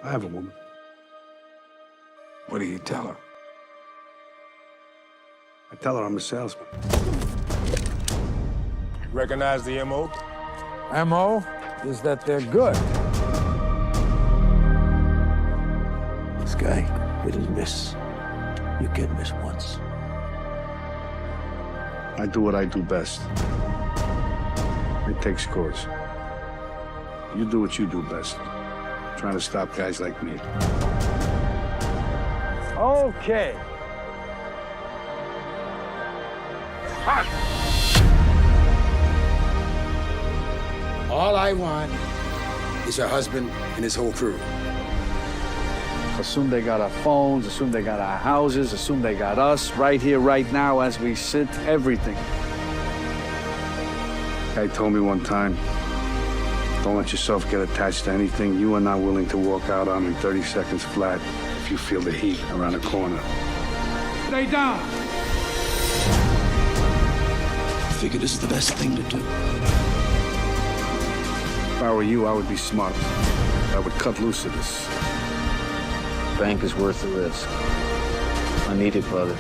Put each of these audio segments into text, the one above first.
I have a woman. What do you tell her? I tell her I'm a salesman. Recognize the MO? MO is that they're good. This guy hit his miss. You can't miss once. I do what I do best. I take scores. You do what you do best. Trying to stop guys like me. Okay. All I want is her husband and his whole crew. Assume they got our phones, assume they got our houses, assume they got us right here, right now, as we sit, everything. Guy told me one time, don't let yourself get attached to anything you are not willing to walk out on in 30 seconds flat if you feel the heat around a corner. Stay down. I figure this is the best thing to do. If I were you, I would be smart. I would cut loose of this. Bank is worth the risk. I need it, brother.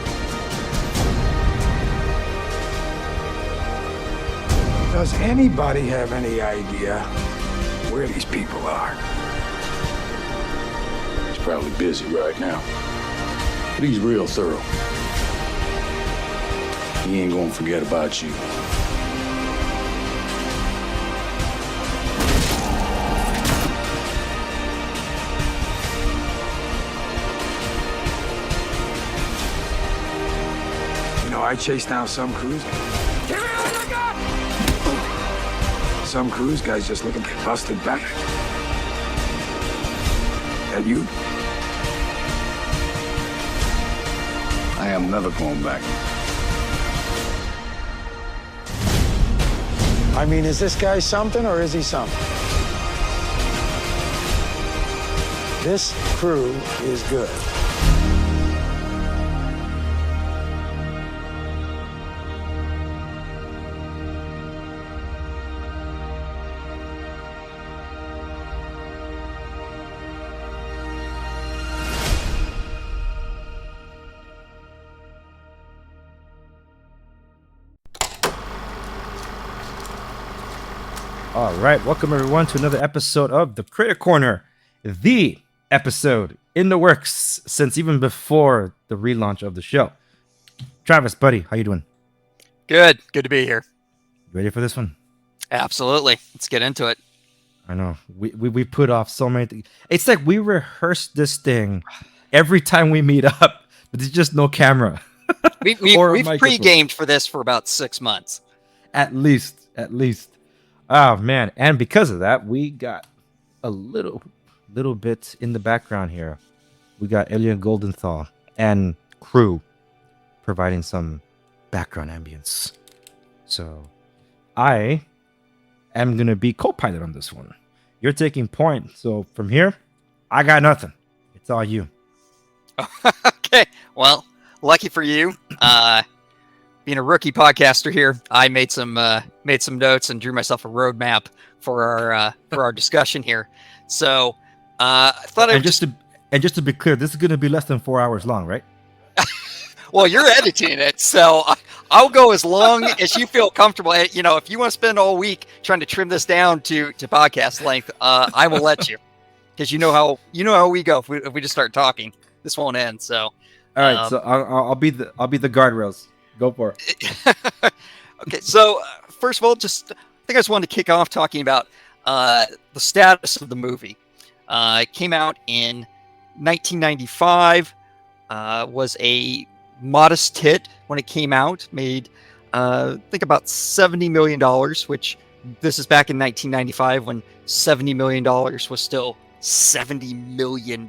Does anybody have any idea where these people are? He's probably busy right now. But he's real thorough. He ain't gonna forget about you. You know, I chased down some crews. Give me all you got! Some crews guys just looking to get busted back. And you? I am never going back. I mean, is this guy something or is he something? This crew is good. All right, welcome everyone to another episode of the Critic Corner, the episode in the works since even before the relaunch of the show. Travis, buddy, how you doing? Good to be here. Ready for this one? Absolutely. Let's get into it. I know we put off so many things. It's like we rehearse this thing every time we meet up, but there's just no camera. We've pre-gamed for this for about 6 months. At least. Oh man, and because of that, we got a little bit in the background here. We got Alien Goldenthal and crew providing some background ambience. So I am gonna be co-pilot on this one. You're taking point. So from here, I got nothing. It's all you. Okay. Well, lucky for you. Being a rookie podcaster here, I made some notes and drew myself a roadmap for our discussion here. So I thought just to be clear, this is going to be less than 4 hours long, right? Well, you're editing it, so I'll go as long as you feel comfortable. You know, if you want to spend all week trying to trim this down to podcast length, I will let you, because you know how we go. If we just start talking, this won't end. So all right, so I'll be the guardrails. Go for it. Okay, so first of all, I think I just wanted to kick off talking about the status of the movie. It came out in 1995, was a modest hit when it came out, made I think about $70 million, which this is back in 1995 when $70 million was still $70 million.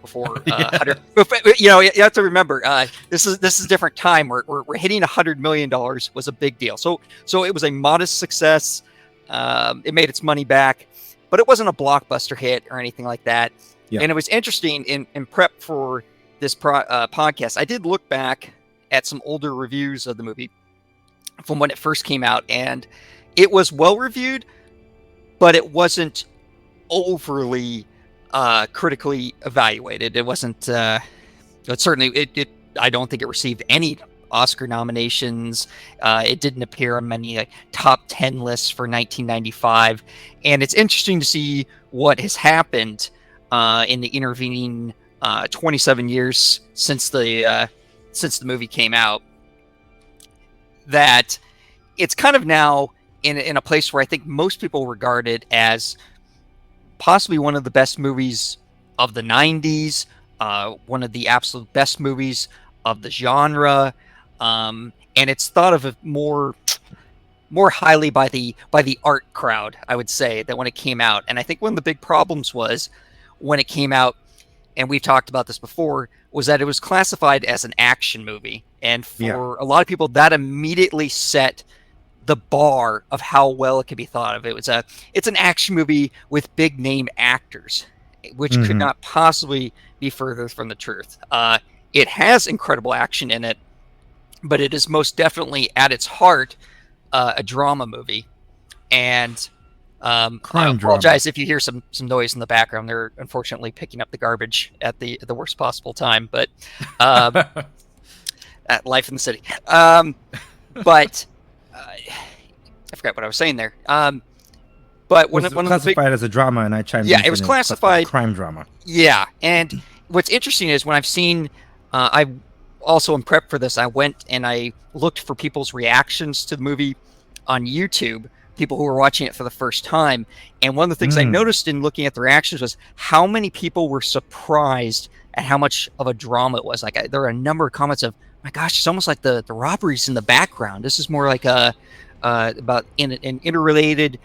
Before, you know, you have to remember, this is a different time. We're hitting $100 million was a big deal. So it was a modest success. It made its money back, but it wasn't a blockbuster hit or anything like that. Yeah. And it was interesting in prep for this podcast. I did look back at some older reviews of the movie from when it first came out, and it was well reviewed, but it wasn't overly critically evaluated. It wasn't. It certainly. It. I don't think it received any Oscar nominations. It didn't appear on many top 10 lists for 1995, and it's interesting to see what has happened in the intervening 27 years since the movie came out. That it's kind of now in a place where I think most people regard it as possibly one of the best movies of the 90s, one of the absolute best movies of the genre, and it's thought of more highly by the art crowd, I would say, than when it came out. And I think one of the big problems was when it came out, and we've talked about this before, was that it was classified as an action movie, and for a lot of people, that immediately set the bar of how well it could be thought of. It's an action movie with big name actors, which could not possibly be further from the truth. It has incredible action in it, but it is most definitely at its heart a drama movie. And I apologize if you hear some noise in the background. They're unfortunately picking up the garbage at the worst possible time, but at life in the city. But I forgot what I was saying there. But one of the classified as a drama, and I chimed in. Yeah, it was classified crime drama. Yeah, and what's interesting is when I've seen, I also in prep for this, I went and I looked for people's reactions to the movie on YouTube, people who were watching it for the first time, and one of the things I noticed in looking at the reactions was how many people were surprised at how much of a drama it was. Like there were a number of comments of, "My gosh, it's almost like the robberies in the background. This is more like a about an interrelated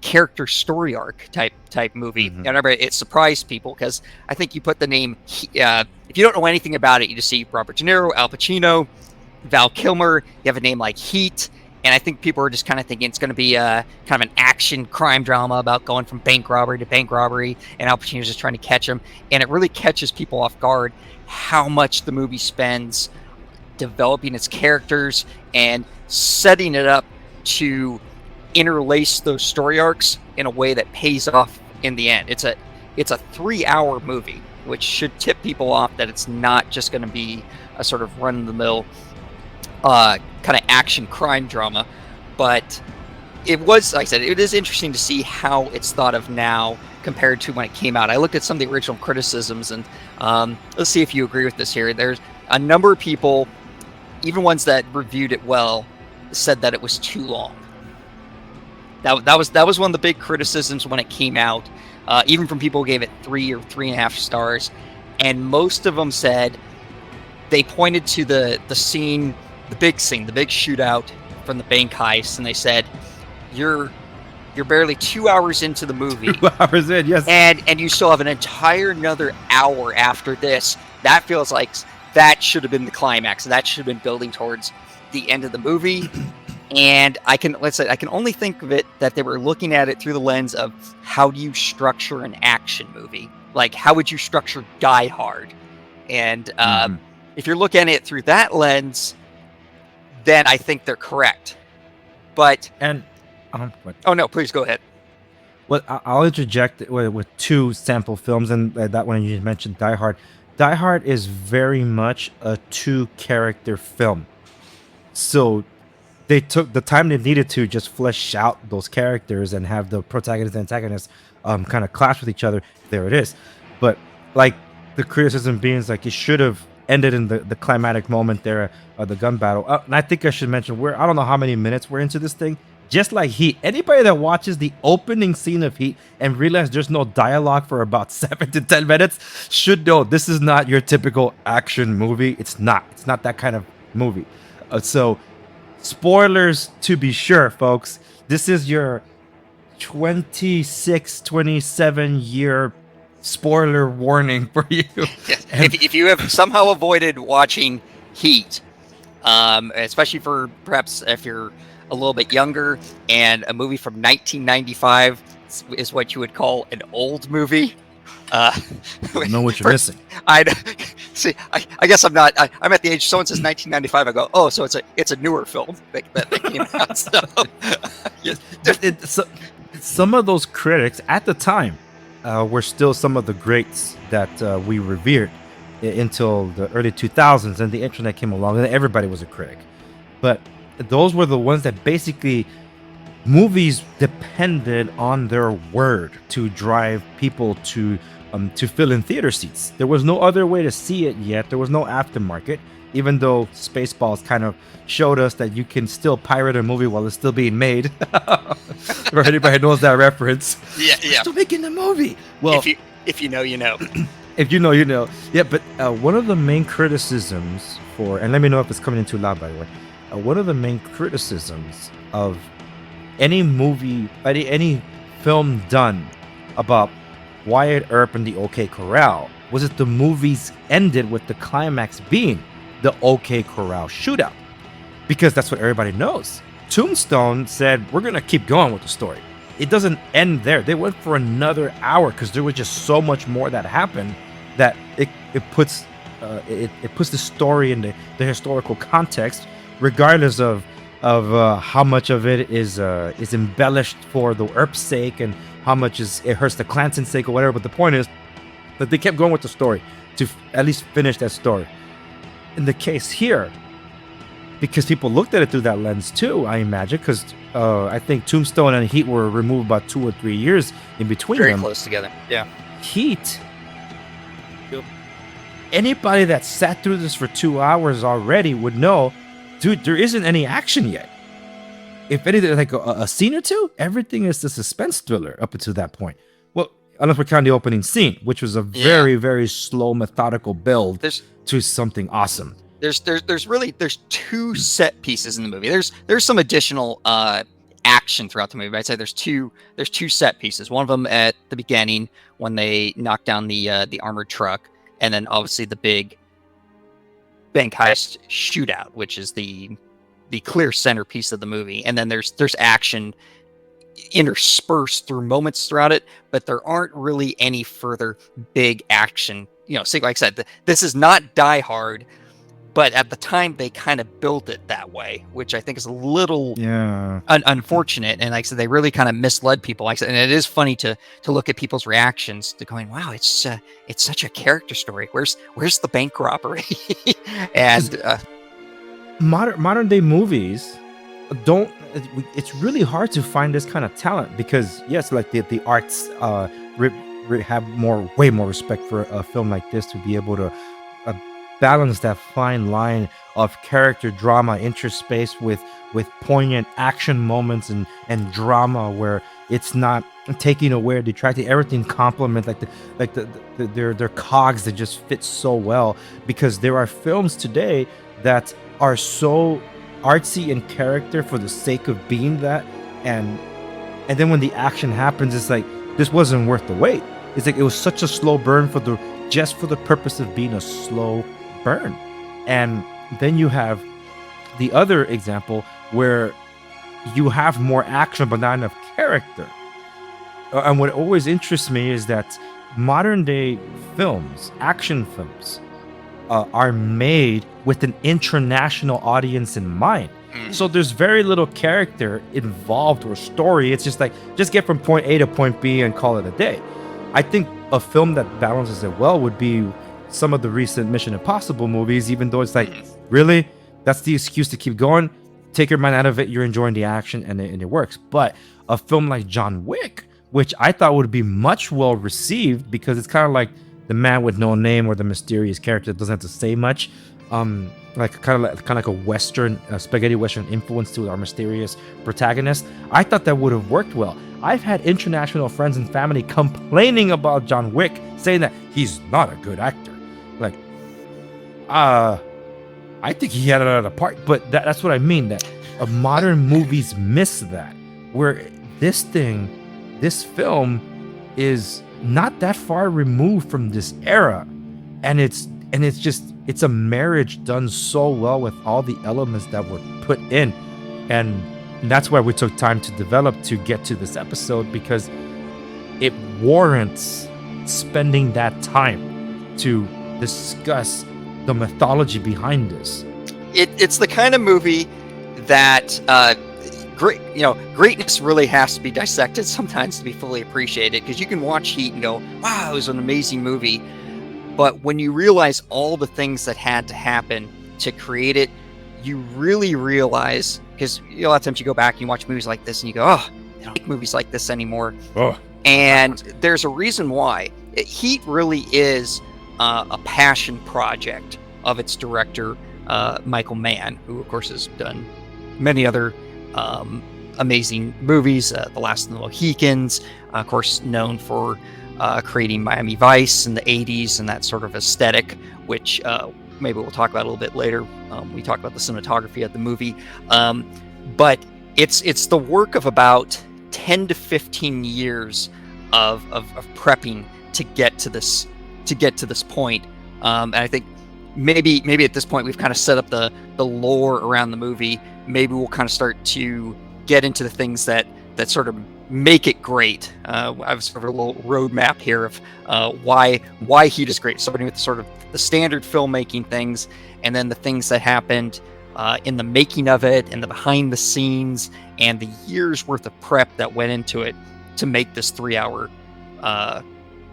character story arc type movie." And remember, it surprised people because I think you put the name, if you don't know anything about it, you just see Robert De Niro, Al Pacino, Val Kilmer. You have a name like Heat, and I think people are just kind of thinking it's going to be a kind of an action crime drama about going from bank robbery to bank robbery, and Al Pacino's just trying to catch him. And it really catches people off guard how much the movie spends developing its characters and setting it up to interlace those story arcs in a way that pays off in the end. It's a 3-hour movie, which should tip people off that it's not just going to be a sort of run-of-the-mill kind of action crime drama. But it was, like I said, it is interesting to see how it's thought of now compared to when it came out. I looked at some of the original criticisms, and let's see if you agree with this here. There's a number of people, even ones that reviewed it well, said that it was too long. That was one of the big criticisms when it came out, even from people who gave it 3 or 3.5 stars, and most of them said they pointed to the scene, the big shootout from the bank heist, and they said, "You're barely 2 hours into the movie, 2 hours in, yes, and you still have an entire another hour after this. That feels like that should have been the climax. That should have been building towards the end of the movie." And I can only think of it that they were looking at it through the lens of how do you structure an action movie? Like, how would you structure Die Hard? And if you're looking at it through that lens, then I think they're correct. But oh no, please go ahead. Well, I'll interject with 2 sample films, and that one you mentioned, Die Hard. Die Hard is very much a 2-character film. So they took the time they needed to just flesh out those characters and have the protagonist and antagonist kind of clash with each other. There it is. But like the criticism being is like it should have ended in the climatic moment there, the gun battle. And I think I should mention I don't know how many minutes we're into this thing. Just like Heat, anybody that watches the opening scene of Heat and realizes there's no dialogue for about 7 to 10 minutes should know this is not your typical action movie. It's not that kind of movie. So spoilers to be sure, folks. This is your 27 year spoiler warning for you. Yes. If you have somehow avoided watching Heat, especially for perhaps if you're a little bit younger and a movie from 1995 is what you would call an old movie, I know what you're missing. I guess I'm not. I'm at the age. Someone says 1995. I go, oh, so it's a newer film that came out. So, yes. Some of those critics at the time, were still some of the greats that we revered until the early 2000s, and the internet came along, and everybody was a critic. But those were the ones that basically movies depended on their word to drive people to fill in theater seats. There was no other way to see it yet. There was no aftermarket, even though Spaceballs kind of showed us that you can still pirate a movie while it's still being made. Or anybody knows that reference. Yeah. Still making the movie. Well, if you know, you know. If you know, you know. Yeah, but one of the main criticisms for, and let me know if it's coming in too loud, by the way. One of the main criticisms of any movie, any film done about Wyatt Earp and the OK Corral was that the movies ended with the climax being the OK Corral shootout, because that's what everybody knows. Tombstone said, we're going to keep going with the story. It doesn't end there. They went for another hour because there was just so much more that happened that it puts the story in the historical context, regardless of how much of it is embellished for the Earp's sake and how much it hurts the Clanson's sake or whatever. But the point is that they kept going with the story to at least finish that story. In the case here, because people looked at it through that lens too, I imagine, because I think Tombstone and Heat were removed about 2 or 3 years in between them. Very close together. Yeah. Heat. Anybody that sat through this for 2 hours already would know, dude, there isn't any action yet. If anything, like a scene or two, everything is the suspense thriller up until that point. Well, unless we're counting the opening scene, which was a very, very slow, methodical build to something awesome. There's two set pieces in the movie. There's some additional action throughout the movie. But I'd say there's two set pieces. One of them at the beginning when they knock down the armored truck, and then obviously the big bank heist shootout, which is the clear centerpiece of the movie. And then there's action interspersed through moments throughout it, but there aren't really any further big action. You know, like I said, this is not Die Hard, but at the time they kind of built it that way, which I think is a little unfortunate. And like I said, they really kind of misled people. Like I said, and it is funny to look at people's reactions to going, "Wow, it's such a character story. Where's the bank robbery?" And modern day movies don't. It's really hard to find this kind of talent because yes, like the arts have way more respect for a film like this to be able to balance that fine line of character drama interspace with poignant action moments and drama where it's not taking away or detracting. Everything complements their cogs that just fit so well, because there are films today that are so artsy in character for the sake of being that, and then when the action happens, it's like this wasn't worth the wait. It's like it was such a slow burn for the purpose of being a slow burn. And then you have the other example where you have more action but not enough character. And what always interests me is that modern day films, action films, are made with an international audience in mind. So there's very little character involved or story. It's just like, just get from point A to point B and call it a day. I think a film that balances it well would be some of the recent Mission Impossible movies, even though it's like, really? That's the excuse to keep going? Take your mind out of it, you're enjoying the action, and it works. But a film like John Wick, which I thought would be much well received because it's kind of like the man with no name or the mysterious character that doesn't have to say much. Like kind of like a Western, spaghetti Western influence to our mysterious protagonist. I thought that would have worked well. I've had international friends and family complaining about John Wick, saying that he's not a good actor. Like, I think he had it at a part, but that's what I mean. That modern movies miss that, where this film is not that far removed from this era, and it's a marriage done so well with all the elements that were put in, and that's why we took time to develop to get to this episode, because it warrants spending that time to discuss the mythology behind this. It's the kind of movie that great, greatness really has to be dissected sometimes to be fully appreciated, because you can watch Heat and go, wow, it was an amazing movie. But when you realize all the things that had to happen to create it, you really realize, because a lot of times you go back and you watch movies like this and you go, oh, they don't make movies like this anymore. Oh. And there's a reason why. Heat really is a passion project of its director, Michael Mann, who of course has done many other amazing movies. The Last of the Mohicans, of course, known for creating Miami Vice in the 80s and that sort of aesthetic, which maybe we'll talk about a little bit later. We talk about the cinematography of the movie. But it's the work of about 10 to 15 years of prepping to get to this point. And I think maybe at this point we've kind of set up the lore around the movie. Maybe we'll kind of start to get into the things that sort of make it great. I have sort of a little roadmap here of why Heat is great, starting with sort of the standard filmmaking things, and then the things that happened in the making of it, and the behind the scenes, and the years worth of prep that went into it to make this 3-hour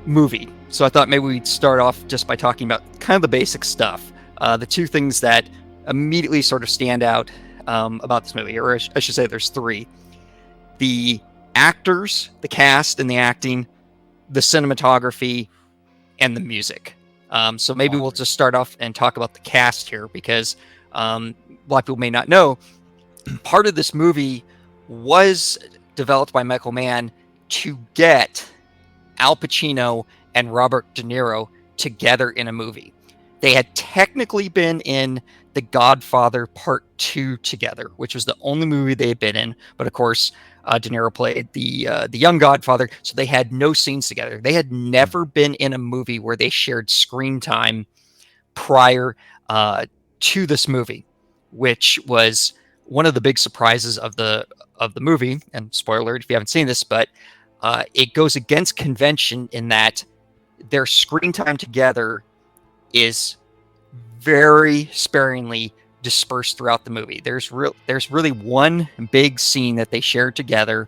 movie. So I thought maybe we'd start off just by talking about kind of the basic stuff. The two things that immediately sort of stand out about this movie, or I should say there's three. The actors, the cast and the acting, the cinematography, and the music. So maybe we'll just start off and talk about the cast here, because a lot of people may not know, part of this movie was developed by Michael Mann to get Al Pacino and Robert De Niro together in a movie. They had technically been in The Godfather Part 2 together, which was the only movie they had been in. But of course, De Niro played the young Godfather, so they had no scenes together. They had never been in a movie where they shared screen time prior to this movie, which was one of the big surprises of the movie. And spoiler alert if you haven't seen this, but it goes against convention in that their screen time together is very sparingly dispersed throughout the movie. There's really one big scene that they share together,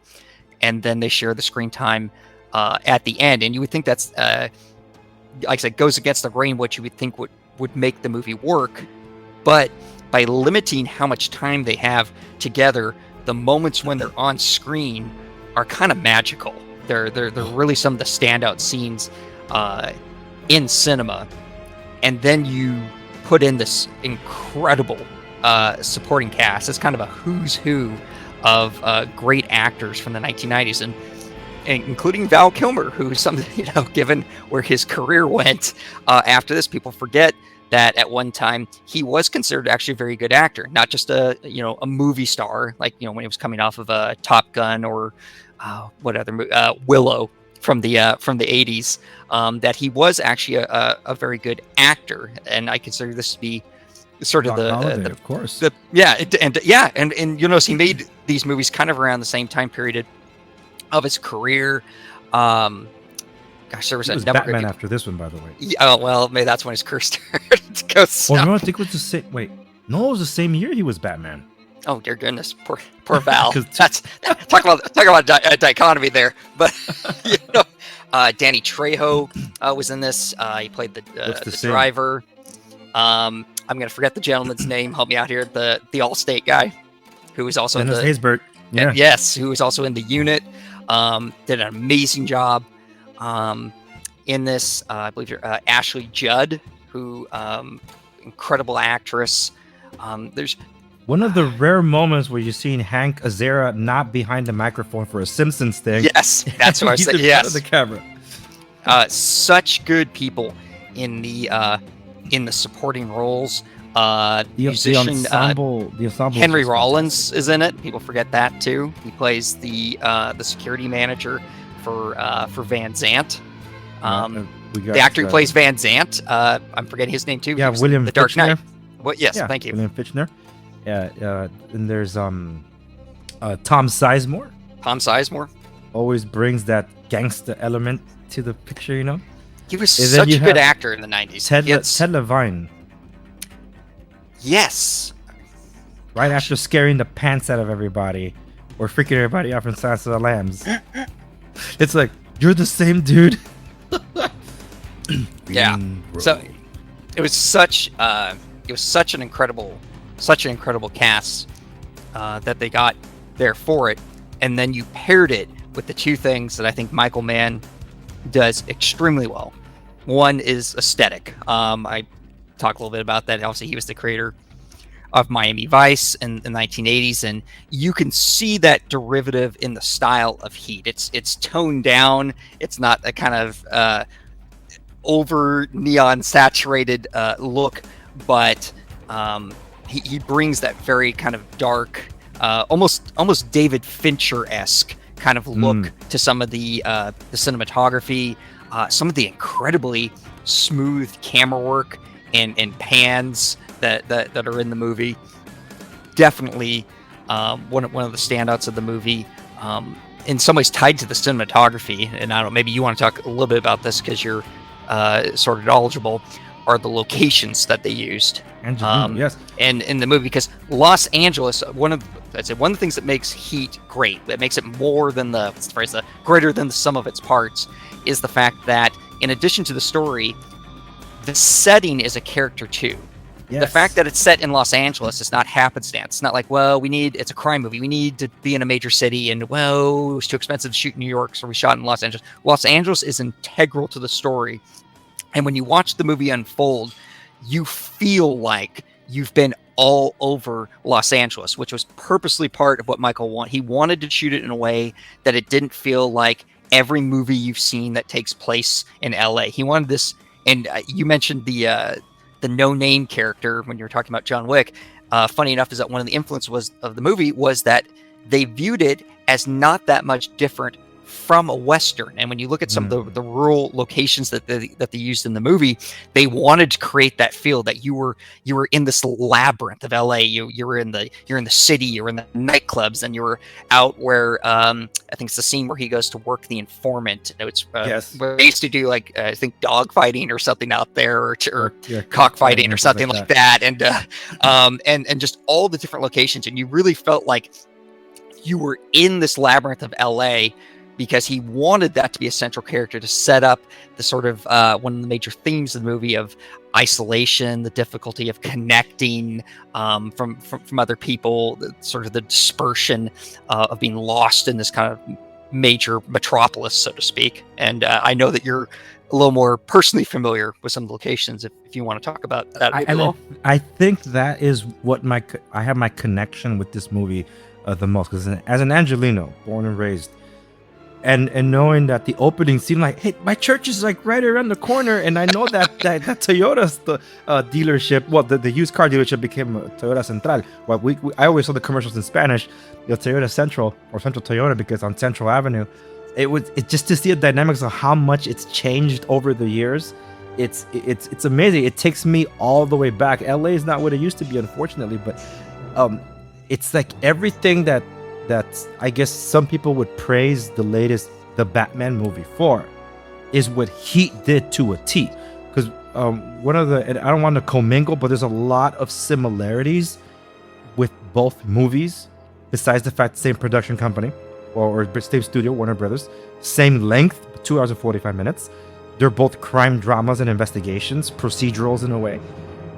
and then they share the screen time at the end. And you would think that's, like I said, goes against the grain what you would think would make the movie work. But by limiting how much time they have together, the moments when they're on screen are kind of magical. They're really some of the standout scenes in cinema. And then you put in this incredible supporting cast. It's kind of a who's who of great actors from the 1990s, and including Val Kilmer, who's something, given where his career went after this, people forget that at one time he was considered actually a very good actor, not just a movie star, like when he was coming off of Top Gun or what other Willow from the 80s, that he was actually a very good actor, and I consider this to be sort of the of course. And you notice he made these movies kind of around the same time period of his career. Gosh, there was Batman after this one, by the way. Yeah, oh well, maybe that's when his career started to go south. Oh no, I think it was the same. Wait, no, it was the same year he was Batman. Oh dear goodness, poor Val. That's talk about dichotomy there. But Danny Trejo was in this. He played the driver. I'm gonna forget the gentleman's name. Help me out here. The Allstate guy, who was also Dennis Haysbert. Yeah. Yes, who was also in The Unit. Did an amazing job in this. I believe you're Ashley Judd, who incredible actress. There's one of the rare moments where you've seen Hank Azaria not behind the microphone for a Simpsons thing. Yes, that's what I said. Yes, the camera. Such good people in the supporting roles. Musician the ensemble Henry Rollins is in it. People forget that too. He plays the security manager for Van Zant. The actor who plays Van Zant, I'm forgetting his name too. Yeah, William the Dark Fichtner. Knight. Well, yes, yeah, thank you. William Fichtner. Yeah, and there's Tom Sizemore. Tom Sizemore Always brings that gangster element to the picture, He was such a good actor in the 90s. Ted Levine. Yes. Right after scaring the pants out of everybody or freaking everybody out from Silence of the Lambs. It's like, you're the same dude. Yeah. So it was such an incredible cast that they got there for it, and then you paired it with the two things that I think Michael Mann does extremely well. One is aesthetic. I talked a little bit about that. Obviously, he was the creator of Miami Vice in the 1980s, and you can see that derivative in the style of Heat. It's toned down. It's not a kind of over neon saturated look, but he brings that very kind of dark, almost David Fincher-esque kind of look to some of the cinematography, some of the incredibly smooth camera work and pans that are in the movie. Definitely one of the standouts of the movie. In some ways tied to the cinematography, and I don't know, maybe you want to talk a little bit about this because you're sort of knowledgeable, are the locations that they used. Yes. And in the movie, because Los Angeles, one of the things that makes Heat great, that makes it more than greater than the sum of its parts, is the fact that in addition to the story, the setting is a character too. Yes. The fact that it's set in Los Angeles is not happenstance. It's not like, well, it's a crime movie. We need to be in a major city, and well, it was too expensive to shoot in New York, so we shot in Los Angeles. Los Angeles is integral to the story. And when you watch the movie unfold, you feel like you've been all over Los Angeles, which was purposely part of what Michael wanted. He wanted to shoot it in a way that it didn't feel like every movie you've seen that takes place in LA. He wanted this, and you mentioned the no-name character when you were talking about John Wick. Funny enough is that one of the influences of the movie was that they viewed it as not that much different from a Western. And when you look at some of the rural locations that they used in the movie, they wanted to create that feel that you were in this labyrinth of LA. You're in the city, you're in the nightclubs, and you were out where I think it's the scene where he goes to work the informant. It's Yes. where they used to do like I think dog fighting or something out there, or cockfighting or something like that. And just all the different locations, and you really felt like you were in this labyrinth of LA, because he wanted that to be a central character to set up the sort of one of the major themes of the movie of isolation, the difficulty of connecting from other people, sort of the dispersion of being lost in this kind of major metropolis, so to speak. And I know that you're a little more personally familiar with some of the locations. If you want to talk about that, I think that is what I have my connection with this movie the most, because as an Angelino, born and raised, and knowing that the opening seemed like, hey, my church is like right around the corner, and I know that Toyota's the dealership. Well, the used car dealership became Toyota Central. Well, I always saw the commercials in Spanish, Toyota Central or Central Toyota, because on Central Avenue, it just to see the dynamics of how much it's changed over the years. It's amazing. It takes me all the way back. LA is not what it used to be, unfortunately, but it's like everything that's I guess some people would praise the Batman movie for is what Heat did to a T. Because and I don't want to commingle, but there's a lot of similarities with both movies, besides the fact same production company or same studio, Warner Brothers, same length, 2 hours and 45 minutes. They're both crime dramas and investigations, procedurals in a way.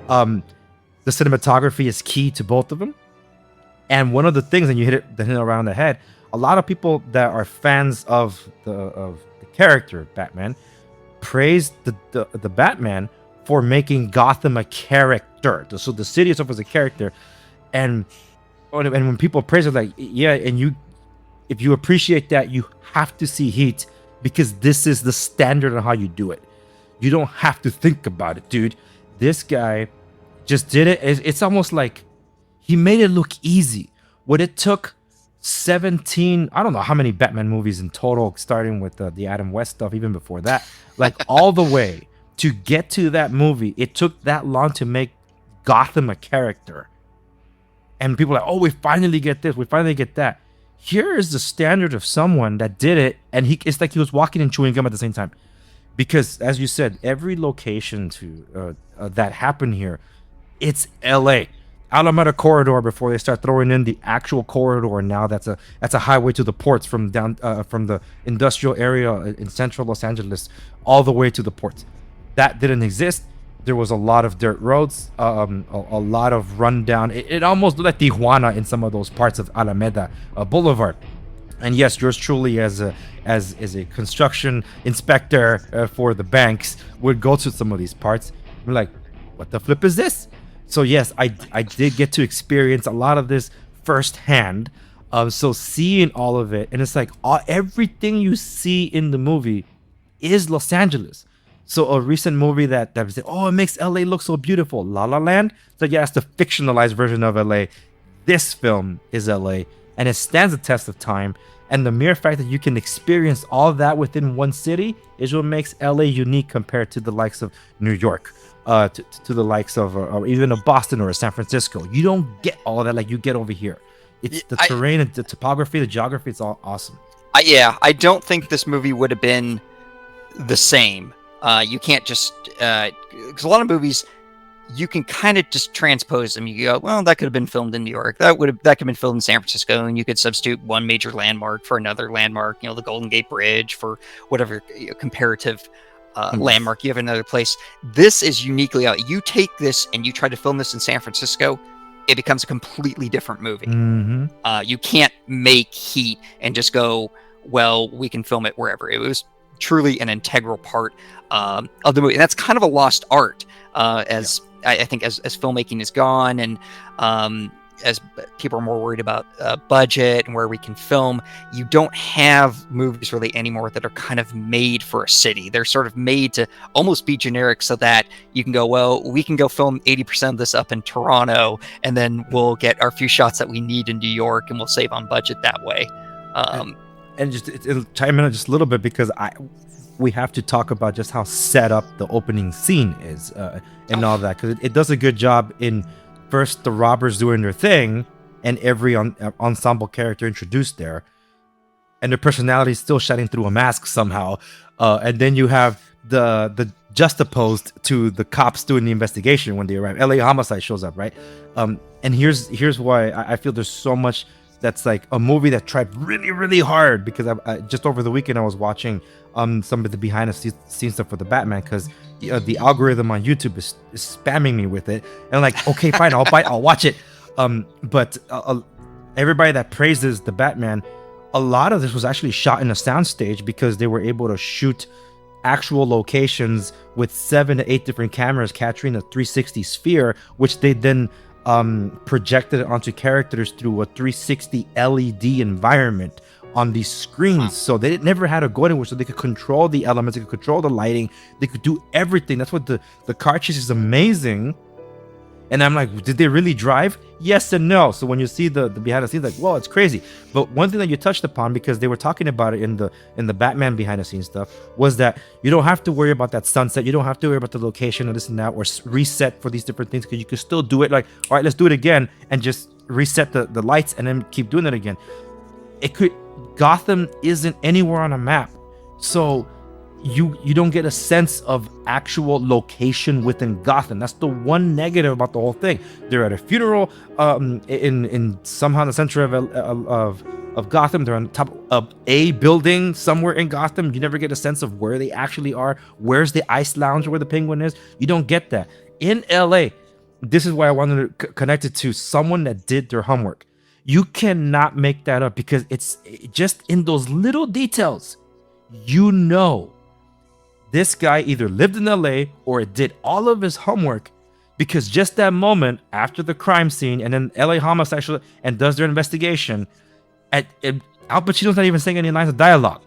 The cinematography is key to both of them. And one of the things, and you hit it around the head, a lot of people that are fans of the character Batman praise the Batman for making Gotham a character. So the city itself is a character, and when people praise it, like, yeah, and if you appreciate that, you have to see Heat, because this is the standard on how you do it. You don't have to think about it, dude. This guy just did it. It's almost like he made it look easy. What it took 17, I don't know how many Batman movies in total, starting with the Adam West stuff, even before that, like all the way to get to that movie. It took that long to make Gotham a character. And people are like, oh, we finally get this, we finally get that. Here is the standard of someone that did it, and it's like he was walking and chewing gum at the same time. Because, as you said, every location that happened here, it's LA. Alameda corridor before they start throwing in the actual corridor. Now that's a highway to the ports from the industrial area in central Los Angeles all the way to the ports. That didn't exist. There was a lot of dirt roads, a lot of rundown. It almost looked like Tijuana in some of those parts of Alameda Boulevard. And yes, yours truly, as a construction inspector for the banks, would go to some of these parts. I'm like, what the flip is this? So yes, I did get to experience a lot of this firsthand. So seeing all of it, and it's like everything you see in the movie is Los Angeles. So a recent movie that was said, oh, it makes LA look so beautiful, La La Land. So yeah, it's the fictionalized version of LA. This film is LA, and it stands the test of time. And the mere fact that you can experience all that within one city is what makes LA unique compared to the likes of New York, to the likes of or even a Boston or a San Francisco. You don't get all of that like you get over here. It's the terrain, the topography, the geography. It's all awesome. I don't think this movie would have been the same. You can't just because a lot of movies you can kind of just transpose them. You go, well, that could have been filmed in New York. That could have been filmed in San Francisco, and you could substitute one major landmark for another landmark. The Golden Gate Bridge for whatever comparative landmark you have in another place. This is uniquely out. You take this and you try to film this in San Francisco, it becomes a completely different movie. You can't make Heat and just go, well, we can film it wherever. It was truly an integral part of the movie, and that's kind of a lost art I think as filmmaking is gone, and as people are more worried about budget and where we can film, you don't have movies really anymore that are kind of made for a city. They're sort of made to almost be generic so that you can go, well, we can go film 80% of this up in Toronto, and then we'll get our few shots that we need in New York, and we'll save on budget that way. And just it'll chime in just a little bit because we have to talk about just how set up the opening scene is and all that, because it does a good job in first the robbers doing their thing and every ensemble character introduced there, and their personality is still shining through a mask somehow, and then you have the juxtaposed to the cops doing the investigation when they arrive. LA Homicide shows up, right? And here's why I feel there's so much that's like a movie that tried really, really hard, because I just over the weekend I was watching some of the behind the scenes stuff for the Batman, because the algorithm on YouTube is spamming me with it, and I'm like, okay, fine, I'll watch it. But everybody that praises the Batman, a lot of this was actually shot in a soundstage because they were able to shoot actual locations with 7 to 8 different cameras capturing a 360 sphere, which they then projected onto characters through a 360 LED environment on these screens. So they never had to go anywhere, so they could control the elements, they could control the lighting, they could do everything. That's what the car chase is amazing. And I'm like, did they really drive? Yes and no. So when you see the behind the scenes, like, whoa, it's crazy. But one thing that you touched upon, because they were talking about it in the Batman behind the scenes stuff, was that you don't have to worry about that sunset. You don't have to worry about the location or this and that, or reset for these different things, because you can still do it. Like, all right, let's do it again, and just reset the lights and then keep doing it again. Gotham isn't anywhere on a map, so you don't get a sense of actual location within Gotham. That's the one negative about the whole thing. They're at a funeral in somehow in the center of Gotham. They're on top of a building somewhere in Gotham. You never get a sense of where they actually are. Where's the ice lounge where the Penguin is? You don't get that. In LA, this is why I wanted to connect it to someone that did their homework. You cannot make that up, because it's just in those little details. This guy either lived in LA or did all of his homework, because just that moment after the crime scene, and then LA Homicide and does their investigation, Al Pacino's not even saying any lines of dialogue.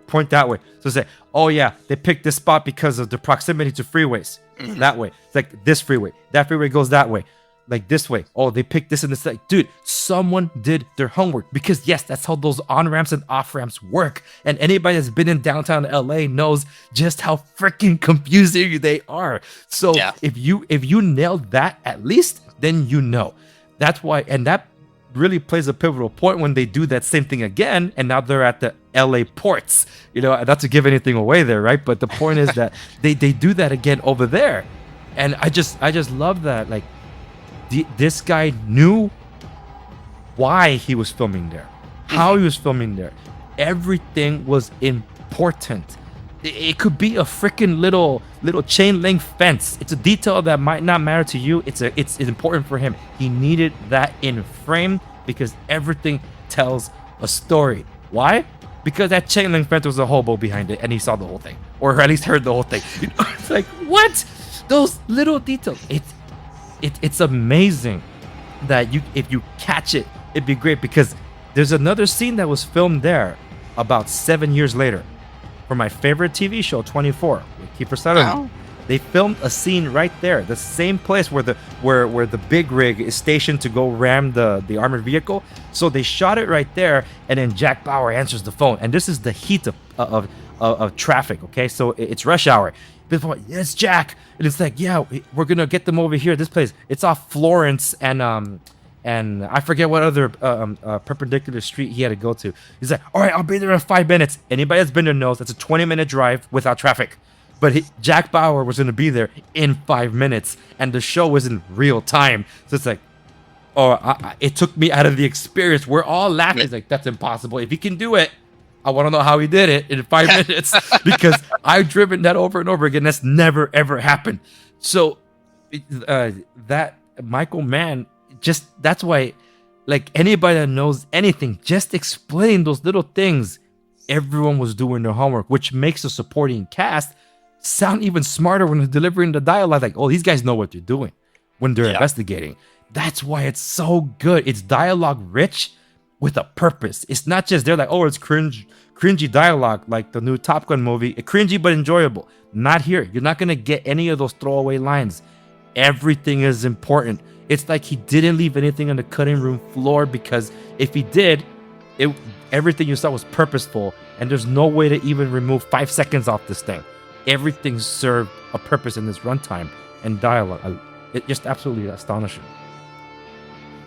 Point that way. So say, oh yeah, they picked this spot because of the proximity to freeways. That way. It's like this freeway. That freeway goes that way. Like this way. Oh, they picked this and this. Like, dude, someone did their homework, because yes, that's how those on-ramps and off-ramps work. And anybody that's been in downtown LA knows just how freaking confusing they are. So if you nailed that at least, then you know. That's why, and that really plays a pivotal point when they do that same thing again, and now they're at the LA ports. Not to give anything away there, right? But the point is that they do that again over there. And I just love that. Like, this guy knew why he was filming there, how he was filming there. Everything was important. It could be a freaking little chain link fence. It's a detail that might not matter to you. It's important for him. He needed that in frame because everything tells a story. Why? Because that chain link fence was a hobo behind it, and he saw the whole thing, or at least heard the whole thing. It's like, what? Those little details. It's amazing that if you catch it, it'd be great, because there's another scene that was filmed there about 7 years later for my favorite TV show, 24, with Kiefer Sutherland. Wow. They filmed a scene right there, the same place where the big rig is stationed to go ram the armored vehicle. So they shot it right there, and then Jack Bauer answers the phone, and this is the heat of traffic. Okay, so it's rush hour. Before, yes, Jack, and it's like, yeah, we're gonna get them over here. This place, it's off Florence and I forget what other perpendicular street he had to go to. He's like, all right, I'll be there in 5 minutes. Anybody that's been there knows that's a 20-minute drive without traffic. But Jack Bauer was going to be there in 5 minutes, and the show was in real time. So it's like, it took me out of the experience. We're all laughing. It's like, that's impossible. If he can do it, I want to know how he did it in 5 minutes, because I've driven that over and over again. That's never, ever happened. So that Michael Mann, that's why, like, anybody that knows anything, just explain those little things. Everyone was doing their homework, which makes the supporting cast sound even smarter when they're delivering the dialogue. Like, oh, these guys know what they're doing when they're investigating. That's why it's so good. It's dialogue rich with a purpose. It's not just they're like, oh, it's cringy dialogue like the new Top Gun movie. Cringy but enjoyable. Not here. You're not gonna get any of those throwaway lines. Everything is important. It's like he didn't leave anything on the cutting room floor, because if he did, everything you saw was purposeful, and there's no way to even remove 5 seconds off this thing. Everything served a purpose in this runtime and dialogue. It's just absolutely astonishing.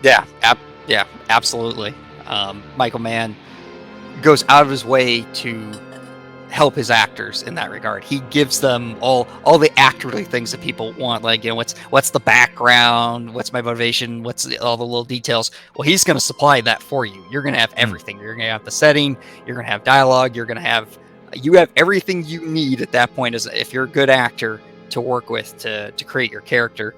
Yeah, absolutely. Michael Mann goes out of his way to help his actors in that regard. He gives them all the actorly things that people want, like, you know, what's the background, what's my motivation, what's all the little details. Well, he's going to supply that for you. You're going to have everything. You're going to have the setting, you're going to have dialogue, you have everything you need at that point, as if you're a good actor to work with to create your character.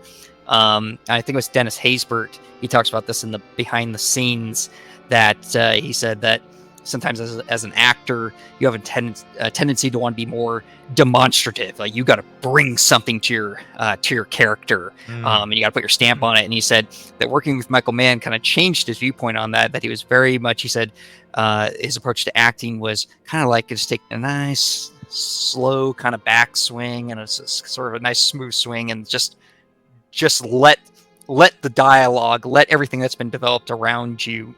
I think it was Dennis Haysbert. He talks about this in the behind the scenes, that he said that sometimes as an actor, you have a tendency to want to be more demonstrative. Like, you got to bring something to your character, and you got to put your stamp on it. And he said that working with Michael Mann kind of changed his viewpoint on that. That he was very much, he said, his approach to acting was kind of like just take a nice, slow kind of backswing and a sort of a nice smooth swing, and just let the dialogue, let everything that's been developed around you,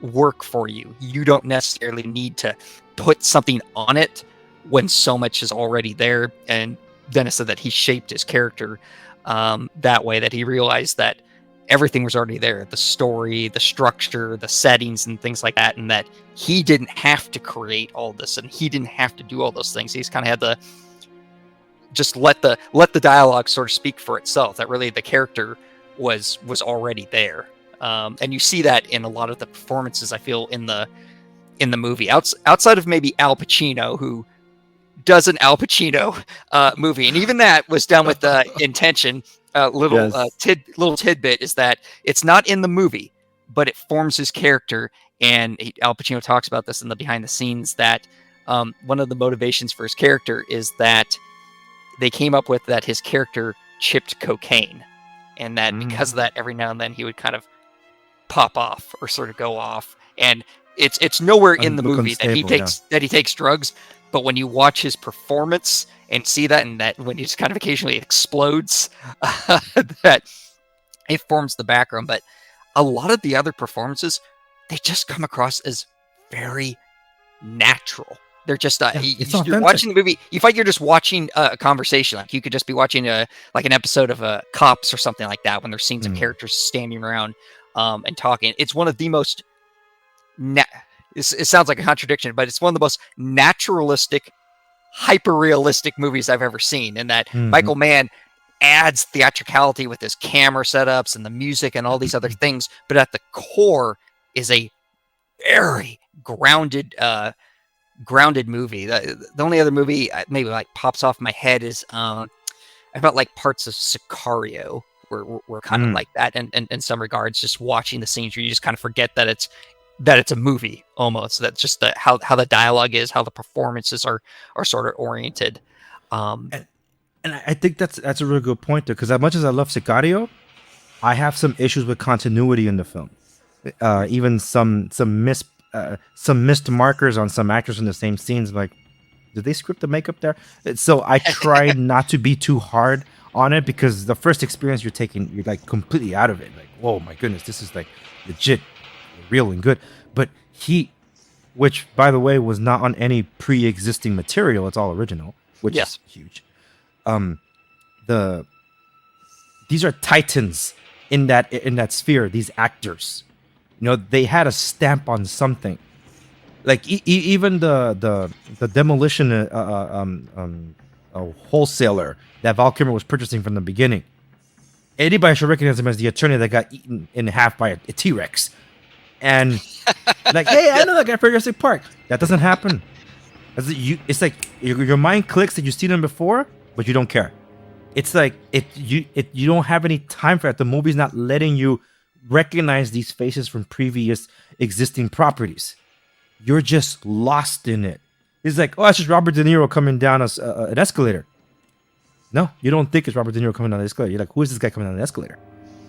work for you. You don't necessarily need to put something on it when so much is already there. And Dennis said that he shaped his character that way, that he realized that everything was already there, the story, the structure, the settings, and things like that, and that he didn't have to create all this, and he didn't have to do all those things. He's kind of had to just let the dialogue sort of speak for itself, that really the character was already there. And you see that in a lot of the performances, I feel, in the movie. Outside of maybe Al Pacino, who does an Al Pacino movie, and even that was done with intention. Little tidbit is that it's not in the movie, but it forms his character. And Al Pacino talks about this in the behind the scenes, that one of the motivations for his character is that they came up with that his character chipped cocaine, and that because of that, every now and then he would kind of pop off or sort of go off. And it's nowhere in the movie that he takes drugs, but when you watch his performance and see that, and that when he just kind of occasionally explodes, that it forms the background. But a lot of the other performances, they just come across as very natural. They're just you're watching the movie, you find you're just watching a conversation. Like, you could just be watching an episode of Cops or something like that, when there's scenes of characters standing around and talking. It's one of the most it sounds like a contradiction, but it's one of the most naturalistic, hyper realistic movies I've ever seen. And that Michael Mann adds theatricality with his camera setups and the music and all these other things, but at the core is a very grounded movie. The only other movie maybe like pops off my head is I felt like parts of Sicario were kind of like that, and in some regards, just watching the scenes where you just kind of forget that it's a movie almost. That's just how the dialogue is, how the performances are sort of oriented. And I think that's a really good point there, because as much as I love Sicario, I have some issues with continuity in the film. Even some missed markers on some actors in the same scenes. Like, did they script the makeup there? So I try not to be too hard on it, because the first experience you're like completely out of it. Like, oh my goodness, this is like legit, real and good. But which by the way was not on any pre-existing material. It's all original, which is huge. These are titans in that sphere. These actors, they had a stamp on something. Like even the demolition wholesaler that Val Kilmer was purchasing from the beginning. Anybody should recognize him as the attorney that got eaten in half by a T-Rex. And like, hey, I know that guy from Jurassic Park. That doesn't happen. It's like your mind clicks that you've seen him before, but you don't care. It's like you don't have any time for that. The movie's not letting you recognize these faces from previous existing properties. You're just lost in it. It's like, oh, it's just Robert De Niro coming down an escalator. No, you don't think it's Robert De Niro coming down the escalator. You're like, who is this guy coming down the escalator?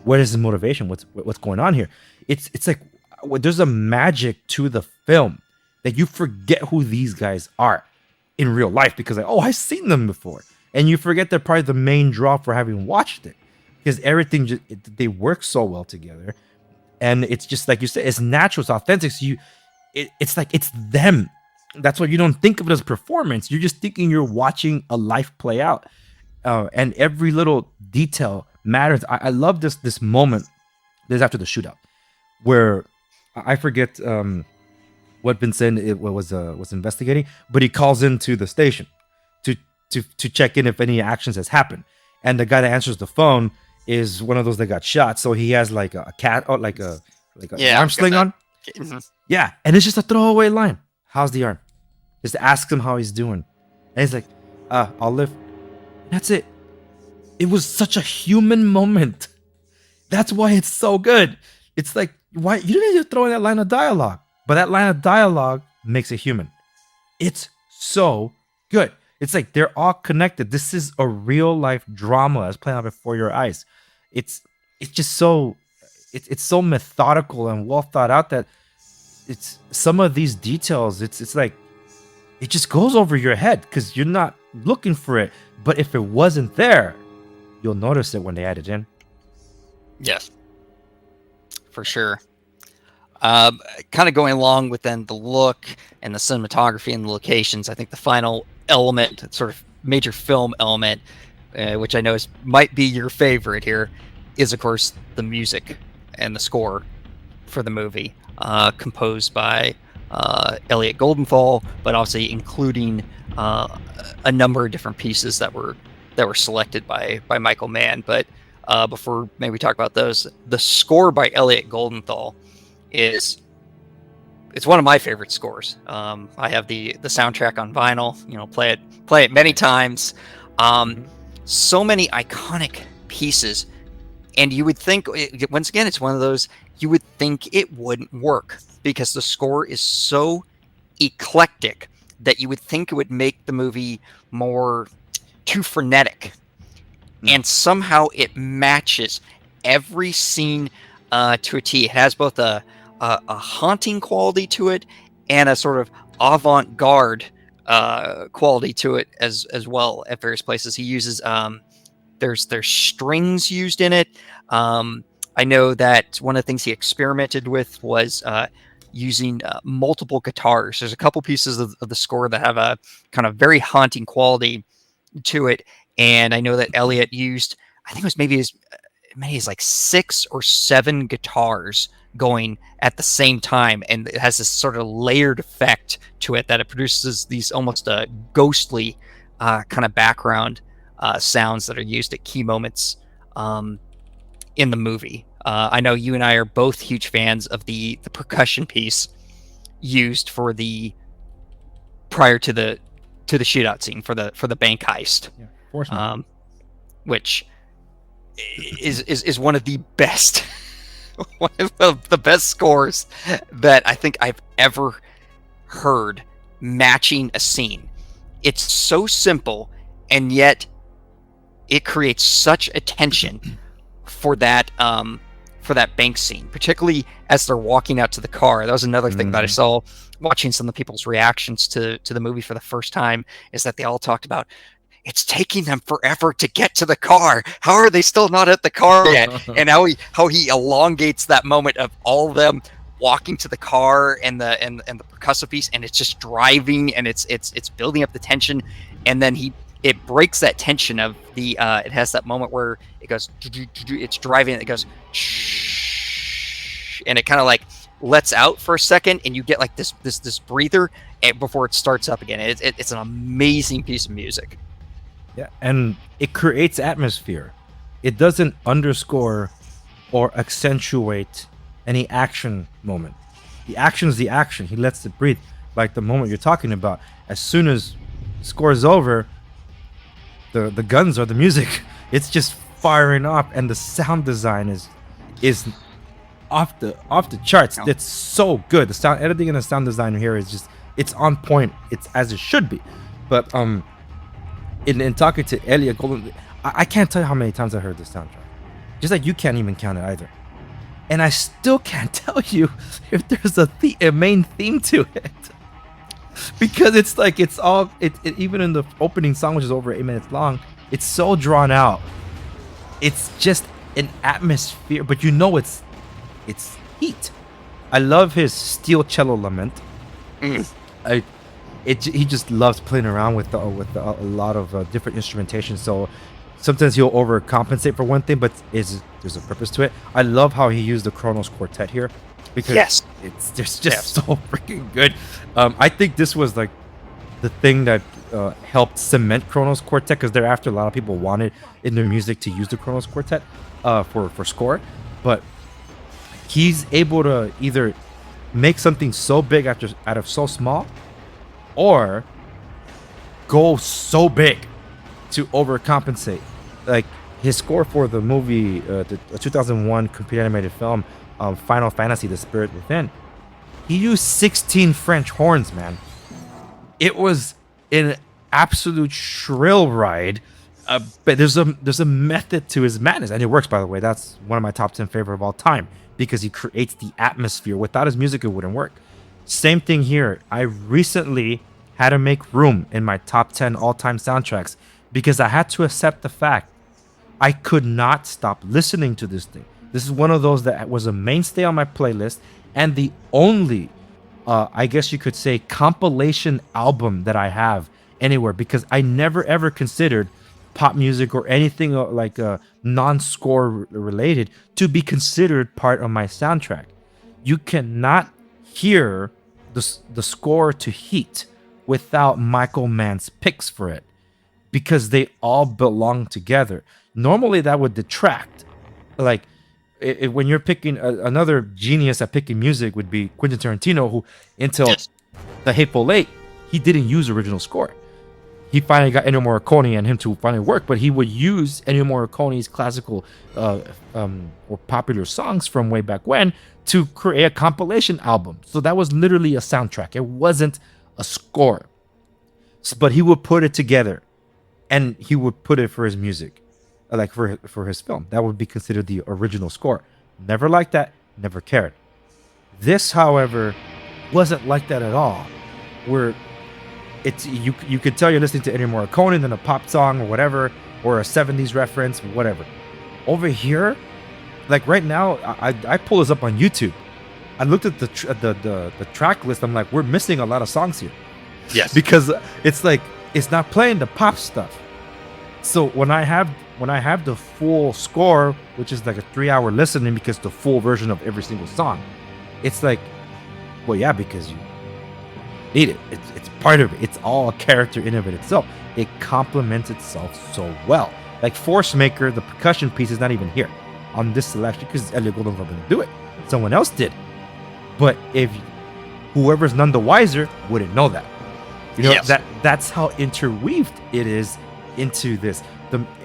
What is his motivation? What's going on here? It's like there's a magic to the film that you forget who these guys are in real life, because like, oh, I've seen them before. And you forget they're probably the main draw for having watched it, because everything they work so well together, and it's just like you said, it's natural, it's authentic. So it's like it's them. That's why you don't think of it as performance. You're just thinking you're watching a life play out, and every little detail matters. I love this moment. This is after the shootout, where I forget what Vincent was investigating, but he calls into the station to check in if any actions has happened, and the guy that answers the phone is one of those that got shot. So he has like a cat, or like an arm sling on. Mm-hmm. Yeah, and it's just a throwaway line. How's the arm? Just ask him how he's doing, and he's like, "I'll live." That's it. It was such a human moment. That's why it's so good. It's like, why you didn't need to throw in that line of dialogue, but that line of dialogue makes it human. It's so good. It's like they're all connected. This is a real life drama that's playing out before your eyes. It's just so it's so methodical and well thought out that it's some of these details. It's like it just goes over your head because you're not looking for it. But if it wasn't there, you'll notice it when they add it in. Yes, for sure. Kind of going along with then the look and the cinematography and the locations, I think the final element, sort of major film element, which I know might be your favorite here, is of course the music and the score for the movie, composed by Elliot Goldenthal, but obviously including a number of different pieces that were selected by Michael Mann. But before maybe we talk about those, the score by Elliot Goldenthal it's one of my favorite scores. I have the soundtrack on vinyl, play it many times. So many iconic pieces, and you would think, once again, it's one of those, you would think it wouldn't work because the score is so eclectic that you would think it would make the movie more too frenetic. And somehow it matches every scene to a T. It has both a haunting quality to it and a sort of avant-garde quality to it as well at various places. He uses there's strings used in it. I know that one of the things he experimented with was using multiple guitars. There's a couple pieces of the score that have a kind of very haunting quality to it, and I know that Elliot used, I think it was maybe as many as like 6 or 7 guitars going at the same time, and it has this sort of layered effect to it that it produces these almost ghostly kind of background sounds that are used at key moments in the movie. I know you and I are both huge fans of the percussion piece used for the prior to the shootout scene for the bank heist, which is one of the best one of the best scores that I think I've ever heard matching a scene. It's so simple, and yet it creates such a tension for that bank scene, particularly as they're walking out to the car. That was another thing that I saw watching some of the people's reactions to the movie for the first time, is that they all talked about, it's taking them forever to get to the car. How are they still not at the car yet? And how he elongates that moment of all of them walking to the car and the percussive piece, and it's just driving, and it's building up the tension, and then it breaks that tension of the it has that moment where it goes, it's driving, and it goes, and it kind of like lets out for a second, and you get like this breather before it starts up again. It's an amazing piece of music. Yeah, and it creates atmosphere. It doesn't underscore or accentuate any action moment. The action's the action. He lets it breathe. Like the moment you're talking about. As soon as the score is over, the guns or the music, it's just firing up, and the sound design is off the charts. It's so good. The sound editing and the sound design here is just, it's on point. It's as it should be. But in talking to Elliot Golden, I can't tell you how many times I heard this soundtrack. Just like you can't even count it either. And I still can't tell you if there's a main theme to it. Because it's like, it's all, even in the opening song, which is over 8 minutes long, it's so drawn out. It's just an atmosphere, but you know it's heat. I love his steel cello lament. He just loves playing around with a lot of different instrumentation. So sometimes he'll overcompensate for one thing, but there's a purpose to it. I love how he used the Kronos Quartet here, because it's just so freaking good. I think this was like the thing that helped cement Kronos Quartet, because thereafter a lot of people wanted in their music to use the Kronos Quartet for score, but he's able to either make something so big out of so small, or go so big to overcompensate. Like his score for the movie, the 2001 computer animated film, Final Fantasy: The Spirit Within, he used 16 French horns, man. It was an absolute shrill ride, but there's a method to his madness, and it works, by the way. That's one of my top 10 favorite of all time, because he creates the atmosphere. Without his music, it wouldn't work. Same thing here. I recently had to make room in my top 10 all-time soundtracks, because I had to accept the fact I could not stop listening to this thing. This is one of those that was a mainstay on my playlist, and the only, I guess you could say, compilation album that I have anywhere, because I never ever considered pop music or anything like non-score related to be considered part of my soundtrack. You cannot hear the score to Heat without Michael Mann's picks for it, because they all belong together. Normally that would detract. Like when you're picking another genius at picking music would be Quentin Tarantino, who until The Hateful Eight, he didn't use original score. He finally got Ennio Morricone and him to finally work, but he would use Ennio Morricone's classical or popular songs from way back when to create a compilation album. So that was literally a soundtrack. It wasn't a score. But he would put it together, and he would put it for his music, like for his film. That would be considered the original score. Never liked that, never cared. This, however, wasn't like that at all. Where it's you could tell you're listening to Ennio Morricone than a pop song or whatever, or a 70s reference, whatever. Over here, like right now, I pull this up on YouTube. I looked at the track list. I'm like, we're missing a lot of songs here. Yes. Because it's like, it's not playing the pop stuff. So when I have the full score, which is like a 3-hour listening, because the full version of every single song, it's like, well, yeah, because need it. It's part of it. It's all a character in of it itself. It complements itself so well. Like Force Maker, the percussion piece is not even here on this selection because Elliot Golden didn't do it. Someone else did. But if whoever's none the wiser wouldn't know that. You know, Yes. that's how interweaved it is into this.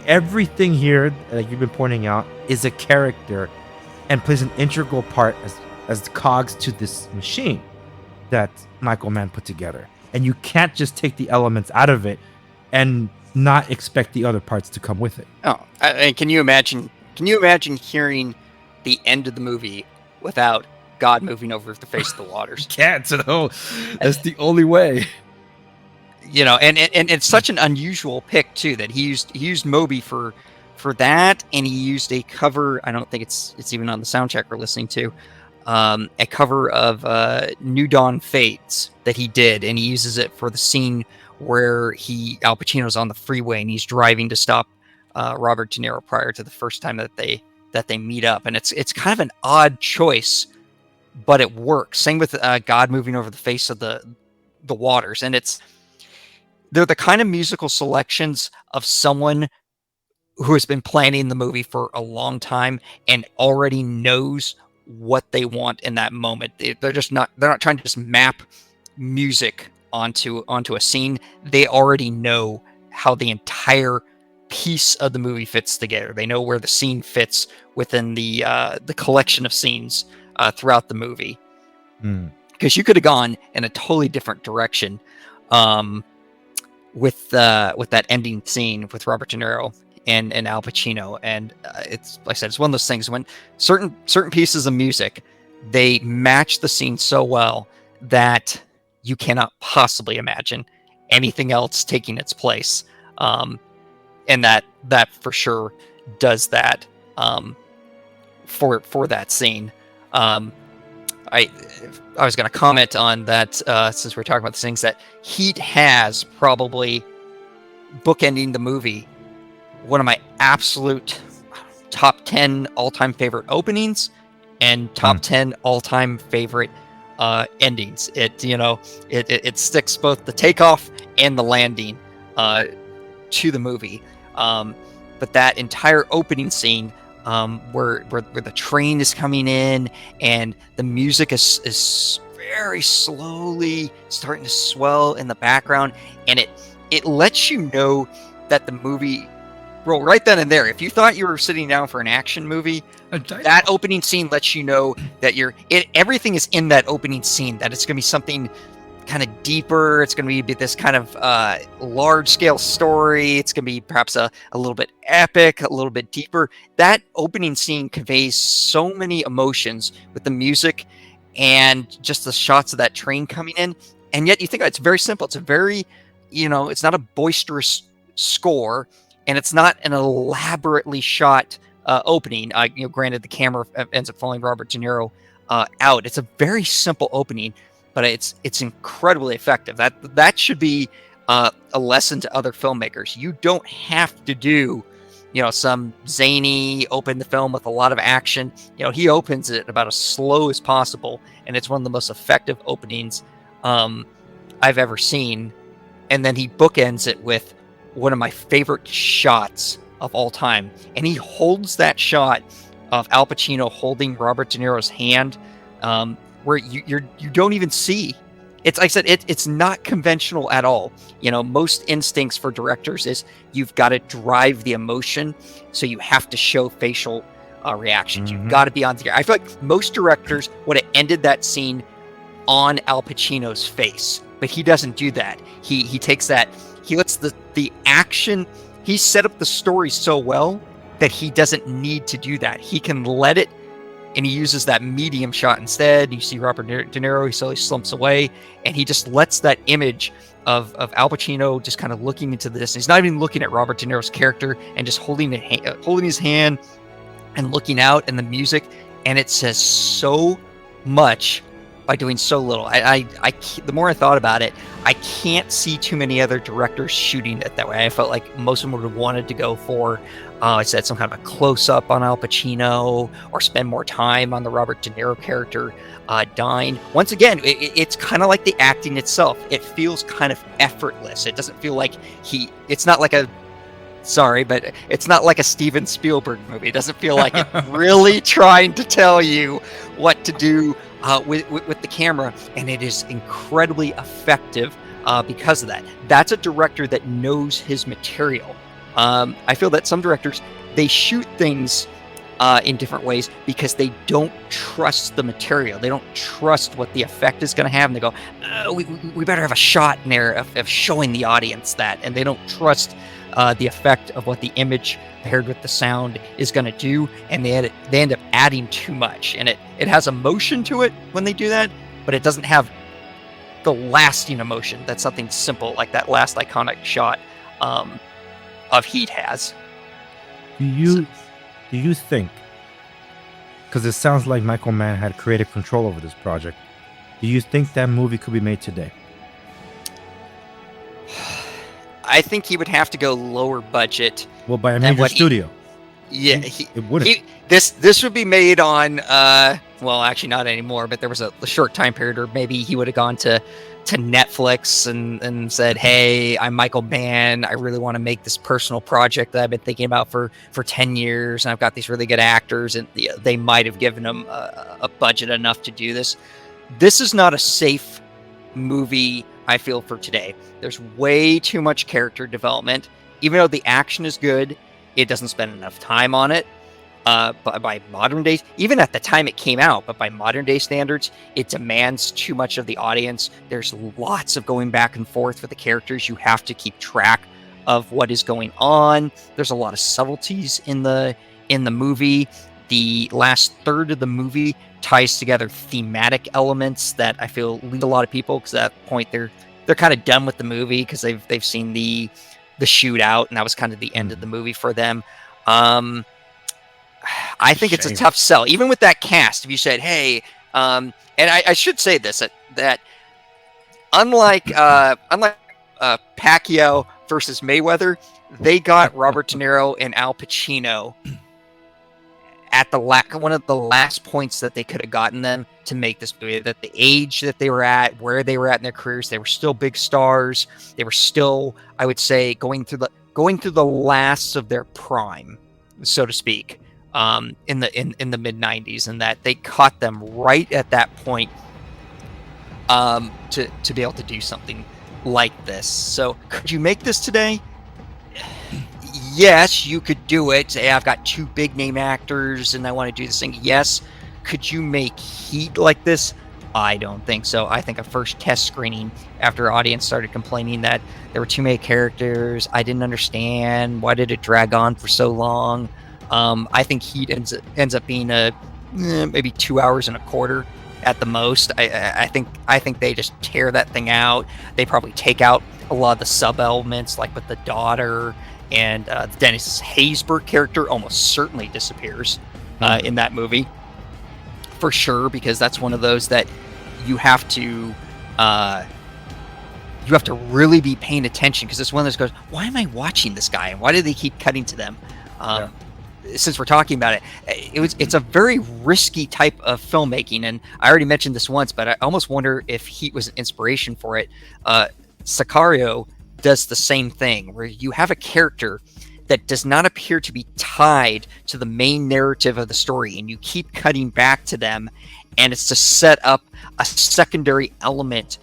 Everything here, like you've been pointing out, is a character and plays an integral part as cogs to this machine that Michael Mann put together. And you can't just take the elements out of it and not expect the other parts to come with it. Oh, and can you imagine hearing the end of the movie without God moving over the face of the waters? Can't, no. That's the only way. You know, and it's such an unusual pick too that he used Moby for that, and he used a cover. I don't think it's even on the soundtrack we're listening to. A cover of New Dawn Fades that he did, and he uses it for the scene where Al Pacino's on the freeway and he's driving to stop Robert De Niro prior to the first time that they meet up, and it's kind of an odd choice, but it works. Same with God moving over the face of the waters, and they're the kind of musical selections of someone who has been planning the movie for a long time and already knows what they want in that moment. They're not trying to just map music onto a scene. They already know how the entire piece of the movie fits together. They know where the scene fits within the collection of scenes throughout the movie. Because you could have gone in a totally different direction with that ending scene with Robert De Niro and Al Pacino, and it's like I said, it's one of those things when certain pieces of music, they match the scene so well that you cannot possibly imagine anything else taking its place, and that for sure does that for that scene. I was going to comment on that since we're talking about the things that Heat has probably bookending the movie. One of my absolute top 10 all-time favorite openings and top 10 all-time favorite endings. It sticks both the takeoff and the landing to the movie. But that entire opening scene, where the train is coming in and the music is very slowly starting to swell in the background, and it lets you know that the movie, bro, right then and there, if you thought you were sitting down for an action movie, that opening scene lets you know that everything is in that opening scene, that it's going to be something kind of deeper. It's going to be this kind of large scale story. It's going to be perhaps a little bit epic, a little bit deeper. That opening scene conveys so many emotions with the music and just the shots of that train coming in. And yet you think it's very simple. It's a very, it's not a boisterous score, and it's not an elaborately shot opening. Granted, the camera ends up following Robert De Niro out. It's a very simple opening, but it's incredibly effective. That should be a lesson to other filmmakers. You don't have to do, some zany open the film with a lot of action. He opens it about as slow as possible, and it's one of the most effective openings I've ever seen. And then he bookends it with one of my favorite shots of all time, and he holds that shot of Al Pacino holding Robert De Niro's hand, where you don't even see. It's like I said, it's not conventional at all. Most instincts for directors is you've got to drive the emotion, so you have to show facial reactions. You've got to be on the. I feel like most directors would have ended that scene on Al Pacino's face, but he doesn't do that. He takes that. He lets the action. He set up the story so well that he doesn't need to do that. He can let it. And he uses that medium shot instead. You see Robert De Niro, he slowly slumps away, and he just lets that image of Al Pacino just kind of looking into the distance. He's not even looking at Robert De Niro's character, and just holding his hand and looking out, and the music, and it says so much by doing so little. The more I thought about it, I can't see too many other directors shooting it that way. I felt like most of them would have wanted to go for, I said, some kind of a close-up on Al Pacino, or spend more time on the Robert De Niro character dying. Once again, it's kind of like the acting itself. It feels kind of effortless. It doesn't feel like it's not like it's not like a Steven Spielberg movie. It doesn't feel like it's really trying to tell you what to do with the camera, and it is incredibly effective because of that. That's a director that knows his material. I feel that some directors, they shoot things in different ways because they don't trust the material. They don't trust what the effect is going to have, and they go, we better have a shot in there of showing the audience that, and they don't trust the effect of what the image paired with the sound is going to do, and they end up adding too much, and it has emotion to it when they do that, but it doesn't have the lasting emotion that something simple like that last iconic shot of Heat has. Do you think, because it sounds like Michael Mann had creative control over this project, do you think that movie could be made today? I think he would have to go lower budget. Well, by a major studio. It wouldn't. This would be made on, well, actually not anymore, but there was a short time period, or maybe he would have gone to Netflix and said, hey, I'm Michael Mann. I really want to make this personal project that I've been thinking about for 10 years. And I've got these really good actors, and they might have given him a budget enough to do this. This is not a safe movie, I feel, for today. There's way too much character development. Even though the action is good, it doesn't spend enough time on it. But by modern days, even at the time it came out, but by modern day standards, it demands too much of the audience. There's lots of going back and forth with the characters. You have to keep track of what is going on. There's a lot of subtleties in the movie. The last third of the movie ties together thematic elements that I feel lead a lot of people, because at that point they're kind of done with the movie because they've seen the shootout, and that was kind of the end of the movie for them. I think it's a tough sell, even with that cast. If you said, hey, and I should say this, that unlike Pacquiao versus Mayweather, they got Robert De Niro and Al Pacino at one of the last points that they could have gotten them to make this movie. That the age that they were at, where they were at in their careers, they were still big stars. They were still, I would say, going through the last of their prime, so to speak, in the mid 90s, and that they caught them right at that point to be able to do something like this. So could you make this today? Yes, you could do it. Say, I've got two big name actors and I want to do this thing. Yes. Could you make Heat like this? I don't think so. I think a first test screening, after audience started complaining that there were too many characters, I didn't understand, why did it drag on for so long? I think Heat ends up being maybe 2 hours and a quarter at the most. I think they just tear that thing out. They probably take out a lot of the sub elements, like with the daughter, and Dennis Haysbert character almost certainly disappears in that movie, for sure, because that's one of those that you have to really be paying attention, because it's one of those goes, why am I watching this guy, and why do they keep cutting to them? Since we're talking about it, it's a very risky type of filmmaking, and I already mentioned this once, but I almost wonder if Heat was an inspiration for it. Sicario does the same thing, where you have a character that does not appear to be tied to the main narrative of the story, and you keep cutting back to them, and it's to set up a secondary element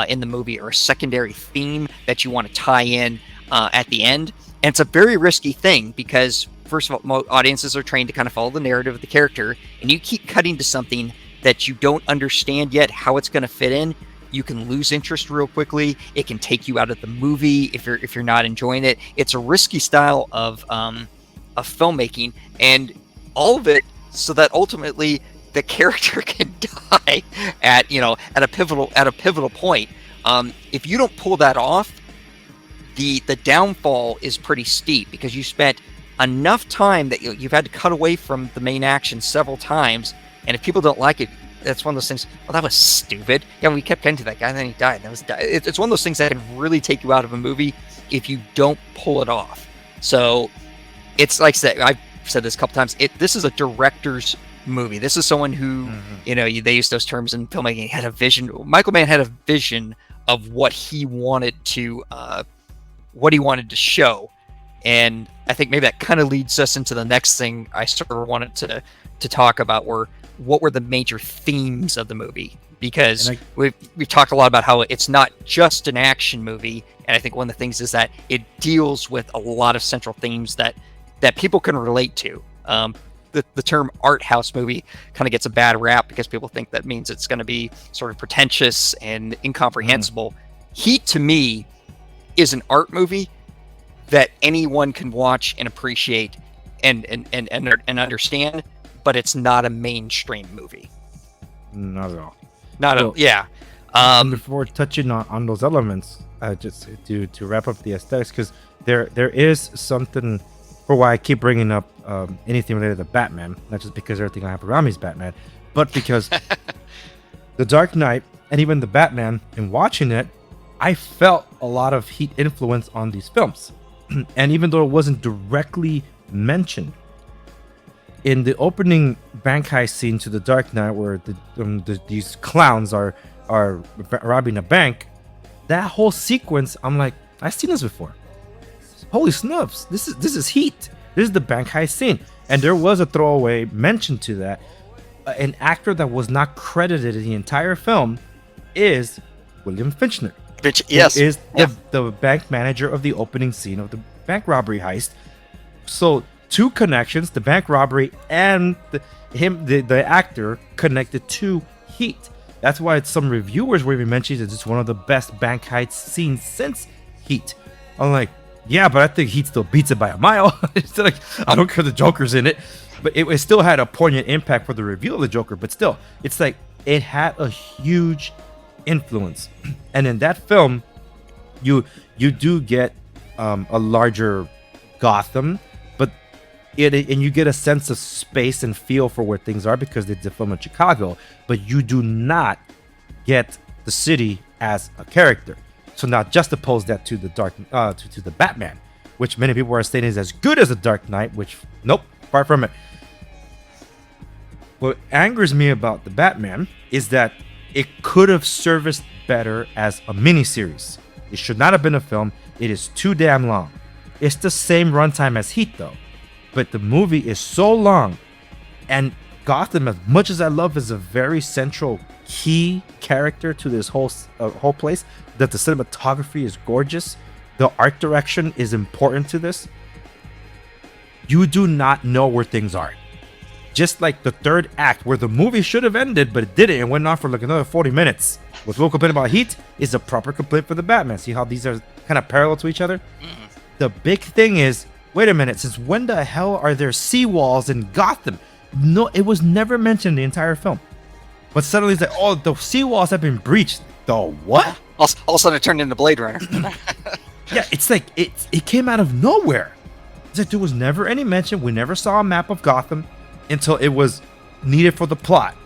in the movie, or a secondary theme that you want to tie in at the end. And it's a very risky thing, because first of all, audiences are trained to kind of follow the narrative of the character, and you keep cutting to something that you don't understand yet how it's going to fit in. You can lose interest real quickly. It can take you out of the movie if you're not enjoying it. It's a risky style of filmmaking, and all of it so that ultimately the character can die at a pivotal point. If you don't pull that off, the downfall is pretty steep, because you spent enough time that you've had to cut away from the main action several times, and if people don't like it, it's one of those things. Well, that was stupid. Yeah, we kept getting to that guy, and then he died. It's one of those things that can really take you out of a movie if you don't pull it off. So it's like I said, I've said this a couple times. This is a director's movie. This is someone who, they use those terms in filmmaking. Had a vision. Michael Mann had a vision of what he wanted to show, and I think maybe that kind of leads us into the next thing I sort of wanted to talk about, what were the major themes of the movie, because we've talked a lot about how it's not just an action movie, and I think one of the things is that it deals with a lot of central themes that people can relate to. The term art house movie kind of gets a bad rap because people think that means it's going to be sort of pretentious and incomprehensible. Heat, to me, is an art movie that anyone can watch and appreciate and understand, but it's not a mainstream movie. Not at all. Before touching on those elements, just to wrap up the aesthetics, because there is something for why I keep bringing up anything related to Batman, not just because everything I have around me is Batman, but because The Dark Knight and even the Batman, in watching it, I felt a lot of Heat influence on these films. And even though it wasn't directly mentioned, in the opening bank heist scene to The Dark Knight, where these clowns are robbing a bank, that whole sequence, I'm like, I've seen this before. Holy snubs! This is Heat. This is the bank heist scene, and there was a throwaway mention to that. An actor that was not credited in the entire film is William Finchner. Yes, who is the bank manager of the opening scene of the bank robbery heist. So two connections: the bank robbery and the actor connected to Heat. That's why some reviewers were even mentioning that it's one of the best bank heist scenes since Heat. I'm like, yeah, but I think Heat still beats it by a mile. It's like, I don't care the Joker's in it, but it still had a poignant impact for the reveal of the Joker. But still, it's like it had a huge influence. And in that film, you do get a larger Gotham, but and you get a sense of space and feel for where things are because it's a film in Chicago, but you do not get the city as a character. So now juxtapose that to the to the Batman, which many people are saying is as good as the Dark Knight, which nope, far from it. What angers me about the Batman is that it could have serviced better as a miniseries. It should not have been a film. It is too damn long. It's the same runtime as Heat though, but the movie is so long, and Gotham, as much as I love, is a very central key character to this whole place. That the cinematography is gorgeous, the art direction is important to this. You do not know where things are. Just like the third act, where the movie should have ended, but it didn't. It went on for like another 40 minutes. What's we'll complain about Heat is a proper complaint for the Batman. See how these are kind of parallel to each other? The big thing is, wait a minute, since when the hell are there seawalls in Gotham? No, it was never mentioned in the entire film. But suddenly it's like, oh, the seawalls have been breached. The what? All of a sudden it turned into Blade Runner. Yeah, it's like it came out of nowhere. It's like there was never any mention. We never saw a map of Gotham until it was needed for the plot.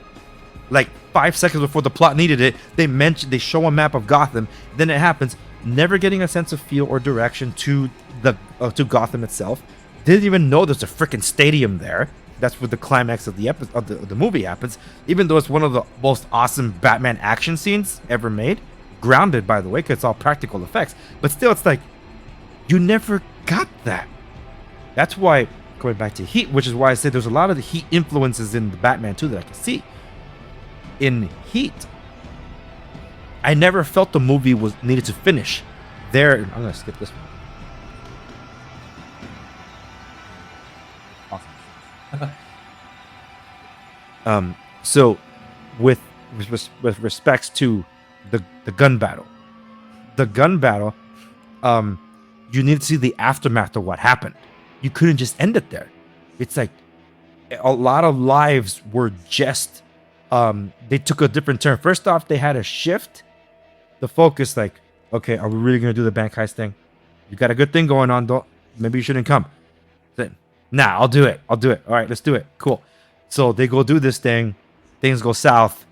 Like 5 seconds before the plot needed it, they show a map of Gotham. Then it happens, never getting a sense of feel or direction to to Gotham itself. Didn't even know there's a freaking stadium there. That's where the climax of the movie happens. Even though it's one of the most awesome Batman action scenes ever made, grounded by the way, because it's all practical effects. But still, it's like you never got that. That's why, going back to Heat, which is why I said there's a lot of the Heat influences in the Batman too that I can see. In Heat, I never felt the movie was needed to finish. There, I'm gonna skip this one. So with respects to the gun battle, you need to see the aftermath of what happened. You couldn't just end it there. It's like a lot of lives were just they took a different turn. First off, they had to shift the focus. Like, okay, are we really gonna do the bank heist thing? You got a good thing going on, though. Maybe you shouldn't come. Then, nah, I'll do it. All right, let's do it. Cool. So they go do this thing. things go south,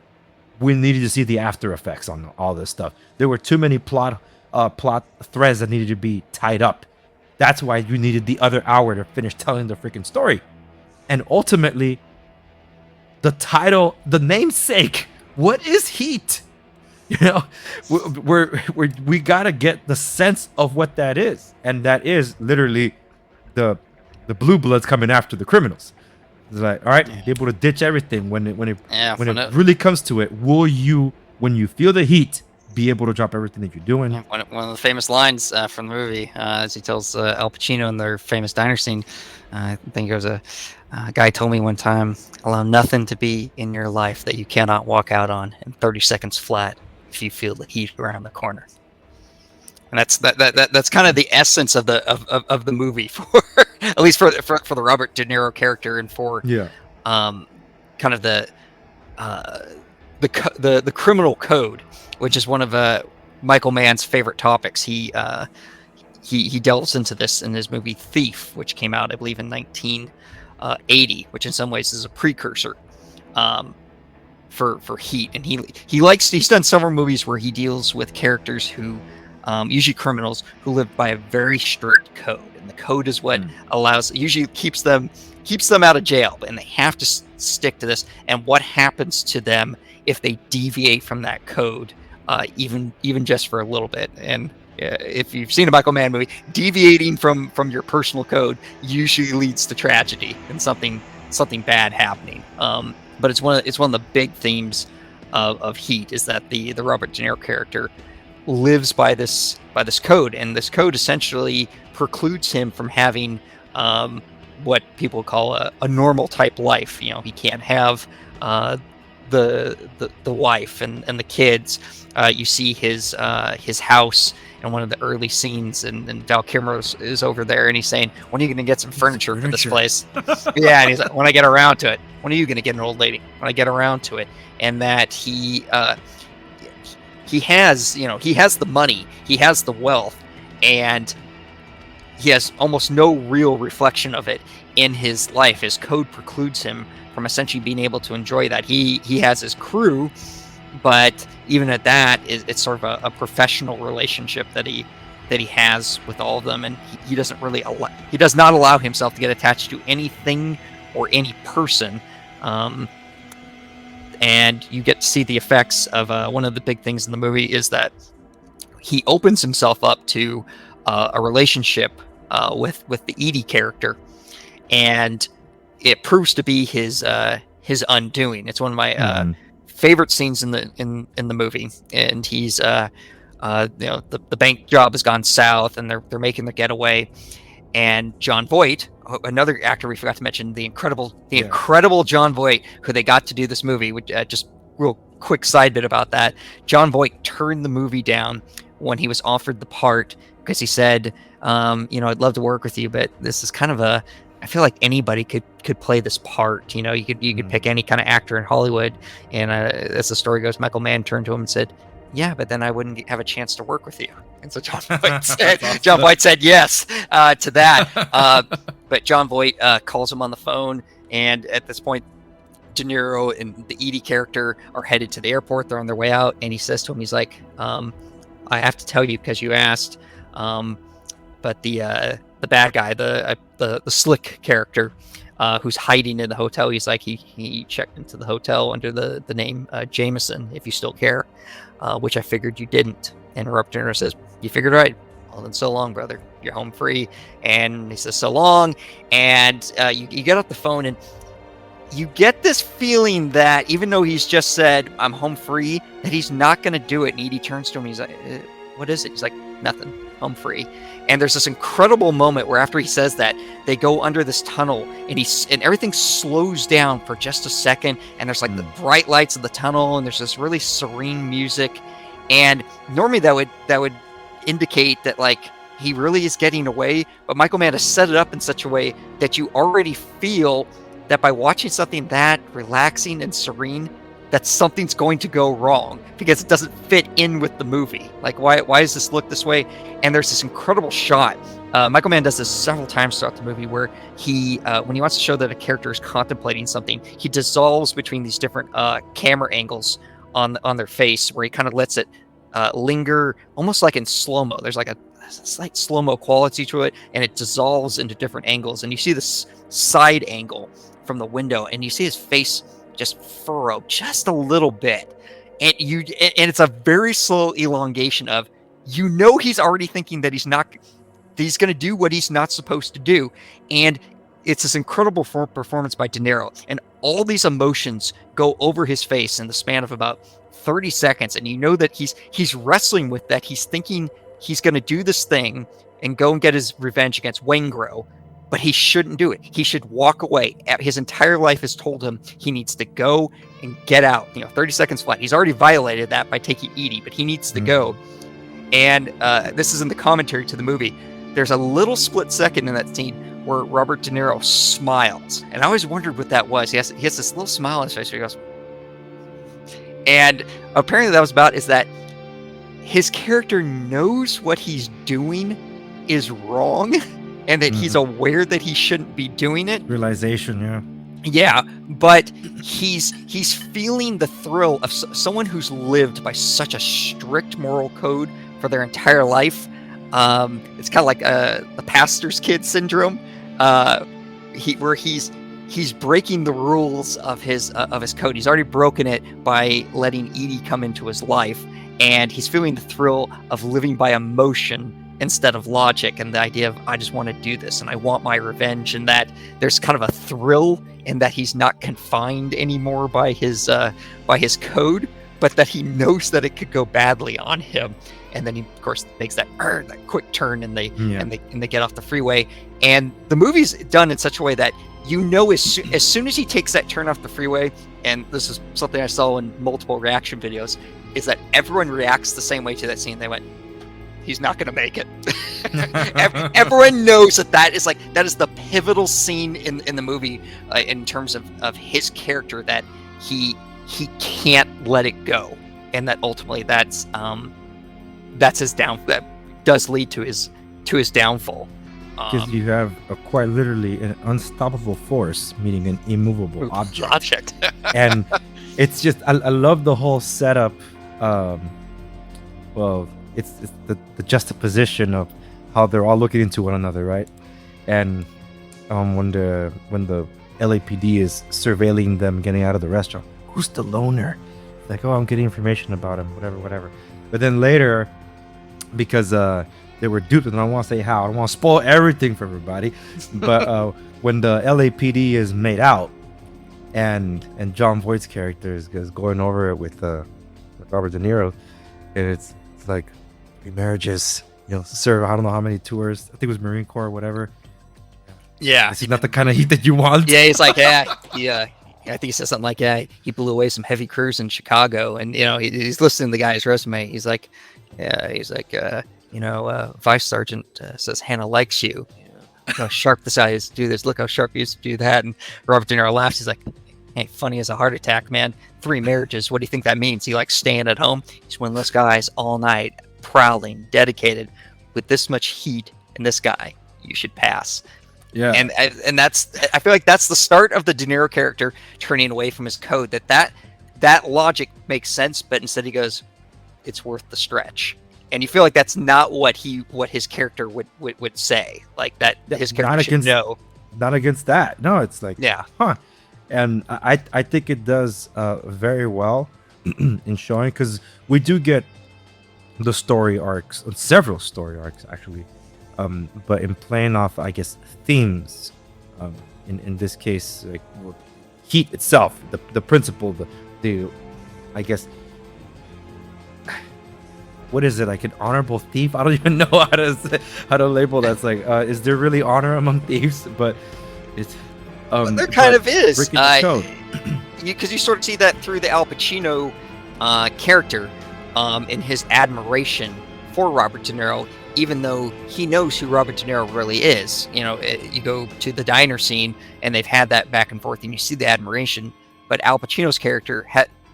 we needed to see the after effects on all this stuff. There were too many plot threads that needed to be tied up. That's why you needed the other hour to finish telling the freaking story. And ultimately, the title, the namesake, what is Heat? You know, we gotta get the sense of what that is, and that is literally the blue bloods coming after the criminals. It's like, all right, be able to ditch everything when it really comes to it. Will you, when you feel the heat, be able to drop everything that you're doing? One of the famous lines from the movie, as he tells Al Pacino in their famous diner scene, I think it was a guy told me one time, allow nothing to be in your life that you cannot walk out on in 30 seconds flat if you feel the heat around the corner. And that's kind of the essence of the movie, for at least for the Robert De Niro character, and for kind of the criminal code, which is one of Michael Mann's favorite topics. He delves into this in his movie Thief, which came out, I believe, in 1980, which in some ways is a precursor for Heat. And he's done several movies where he deals with characters who, usually criminals, who live by a very strict code, and the code is what usually keeps them out of jail, and they have to stick to this. And what happens to them if they deviate from that code, even just for a little bit? And if you've seen a Michael Mann movie, deviating from your personal code usually leads to tragedy and something bad happening. But it's one of the big themes of Heat, is that the Robert De Niro character lives by this code, and this code essentially precludes him from having what people call a normal type life. You know, he can't have the wife and the kids. You see his house in one of the early scenes, and Val Kilmer is over there, and he's saying, "When are you going to get some furniture for this place?" Yeah, and he's like, "When I get around to it." When are you going to get an old lady? When I get around to it. And that he has the money, he has the wealth, and he has almost no real reflection of it in his life. His code precludes him from essentially being able to enjoy that. He has his crew, but even at that, it's sort of a professional relationship that he has with all of them, and he does not allow himself to get attached to anything or any person. And you get to see the effects of one of the big things in the movie is that he opens himself up to a relationship with the Edie character, and it proves to be his undoing. It's one of my favorite scenes in the movie, and he's the bank job has gone south, and they're making their getaway, and John Voight, another actor we forgot to mention, the incredible John Voight, who they got to do this movie. Which, just real quick side bit about that: John Voight turned the movie down when he was offered the part, because he said, "I'd love to work with you, but this is kind of I feel like anybody could play this part. You could pick any kind of actor in Hollywood." And as the story goes, Michael Mann turned to him and said, "Yeah, but then I wouldn't have a chance to work with you." And so John Voight said yes to that. But John Voight calls him on the phone, and at this point, De Niro and the Edie character are headed to the airport. They're on their way out, and he says to him, he's like, "I have to tell you because you asked, but the bad guy, the slick character, who's hiding in the hotel, he's like, he checked into the hotel under the name Jameson, if you still care, which I figured you didn't." And Robert De Niro says, "You figured right. Well, then so long, brother. You're home free." And he says, "So long." And you get off the phone, and you get this feeling that even though he's just said, "I'm home free," that he's not going to do it. And Edie turns to him, and he's like, "What is it?" He's like, "Nothing. Home free." And there's this incredible moment where after he says that, they go under this tunnel, and everything slows down for just a second, and there's like the bright lights of the tunnel, and there's this really serene music. And normally that would indicate that like he really is getting away, but Michael Mann has set it up in such a way that you already feel that by watching something that relaxing and serene, that something's going to go wrong because it doesn't fit in with the movie. Like, why does this look this way? And there's this incredible shot. Michael Mann does this several times throughout the movie where he, when he wants to show that a character is contemplating something, he dissolves between these different camera angles on their face, where he kind of lets it linger, almost like in slow-mo. There's like a slight slow-mo quality to it, and it dissolves into different angles. And you see this side angle from the window, and you see his face just furrow just a little bit, and it's a very slow elongation of, you know, he's already thinking that he's going to do what he's not supposed to do. And it's this incredible performance by De Niro, and all these emotions go over his face in the span of about 30 seconds, and you know that he's wrestling with that. He's thinking he's going to do this thing and go and get his revenge against Waingro, but he shouldn't do it. He should walk away. His entire life has told him he needs to go and get out. 30 seconds flat. He's already violated that by taking Edie, but he needs to go. And this is in the commentary to the movie. There's a little split second in that scene where Robert De Niro smiles. And I always wondered what that was. He has this little smile on his face where he goes, and apparently that was about is that his character knows what he's doing is wrong, and that he's aware that he shouldn't be doing it. Realization, yeah. Yeah, but he's feeling the thrill of someone who's lived by such a strict moral code for their entire life. It's kind of like the pastor's kid syndrome, where he's breaking the rules of his code. He's already broken it by letting Edie come into his life, and he's feeling the thrill of living by emotion instead of logic, and the idea of, I just want to do this and I want my revenge, and that there's kind of a thrill in that he's not confined anymore by his code, but that he knows that it could go badly on him. And then he, of course, makes that quick turn, and they get off the freeway. And the movie's done in such a way that as soon as he takes that turn off the freeway, and this is something I saw in multiple reaction videos, is that everyone reacts the same way to that scene. They went, he's not going to make it. Everyone knows that is the pivotal scene in the movie in terms of his character, that he can't let it go, and that ultimately that's his that does lead to his downfall. Because you have quite literally an unstoppable force meeting an immovable object. And it's just, I love the whole setup. Well, it's the juxtaposition of how they're all looking into one another, right? And when the LAPD is surveilling them getting out of the restaurant, who's the loner? It's like, oh, I'm getting information about him, whatever. But then later, because they were duped, and I don't want to say how, I don't want to spoil everything for everybody, but when the LAPD is made out, and John Voight's character is going over it with Robert De Niro, and it's like, remarriages, serve I don't know how many tours, I think it was Marine Corps or whatever. Yeah, this is not the kind of heat that you want. Yeah, he's like, yeah. I think he said something like, yeah, he blew away some heavy crews in Chicago, and he's listening to the guy's resume. He's like, Vice Sergeant says Hannah likes you. Look how sharp this guy is to do this. Look how sharp he used to do that. And Robert De Niro laughs. He's like, hey, funny as a heart attack, man. 3 marriages. What do you think that means? He likes staying at home. He's one of those guys all night, prowling, dedicated, with this much heat. And this guy, you should pass. Yeah. And that's, I feel like that's the start of the De Niro character turning away from his code. That logic makes sense, but instead he goes, it's worth the stretch. And you feel like that's not what his character would say. Like that his character should know. Not against that. No, it's like, yeah. Huh. And I think it does very well in showing, because we do get the story arcs, several story arcs actually, but in playing off, I guess, themes. In this case, like heat itself, the principle, the I guess. What is it, like an honorable thief? I don't even know how to label that. It's like, is there really honor among thieves? But it's there kind of is, because you sort of see that through the Al Pacino character, in his admiration for Robert De Niro, even though he knows who Robert De Niro really is. You go to the diner scene, and they've had that back and forth, and you see the admiration. But Al Pacino's character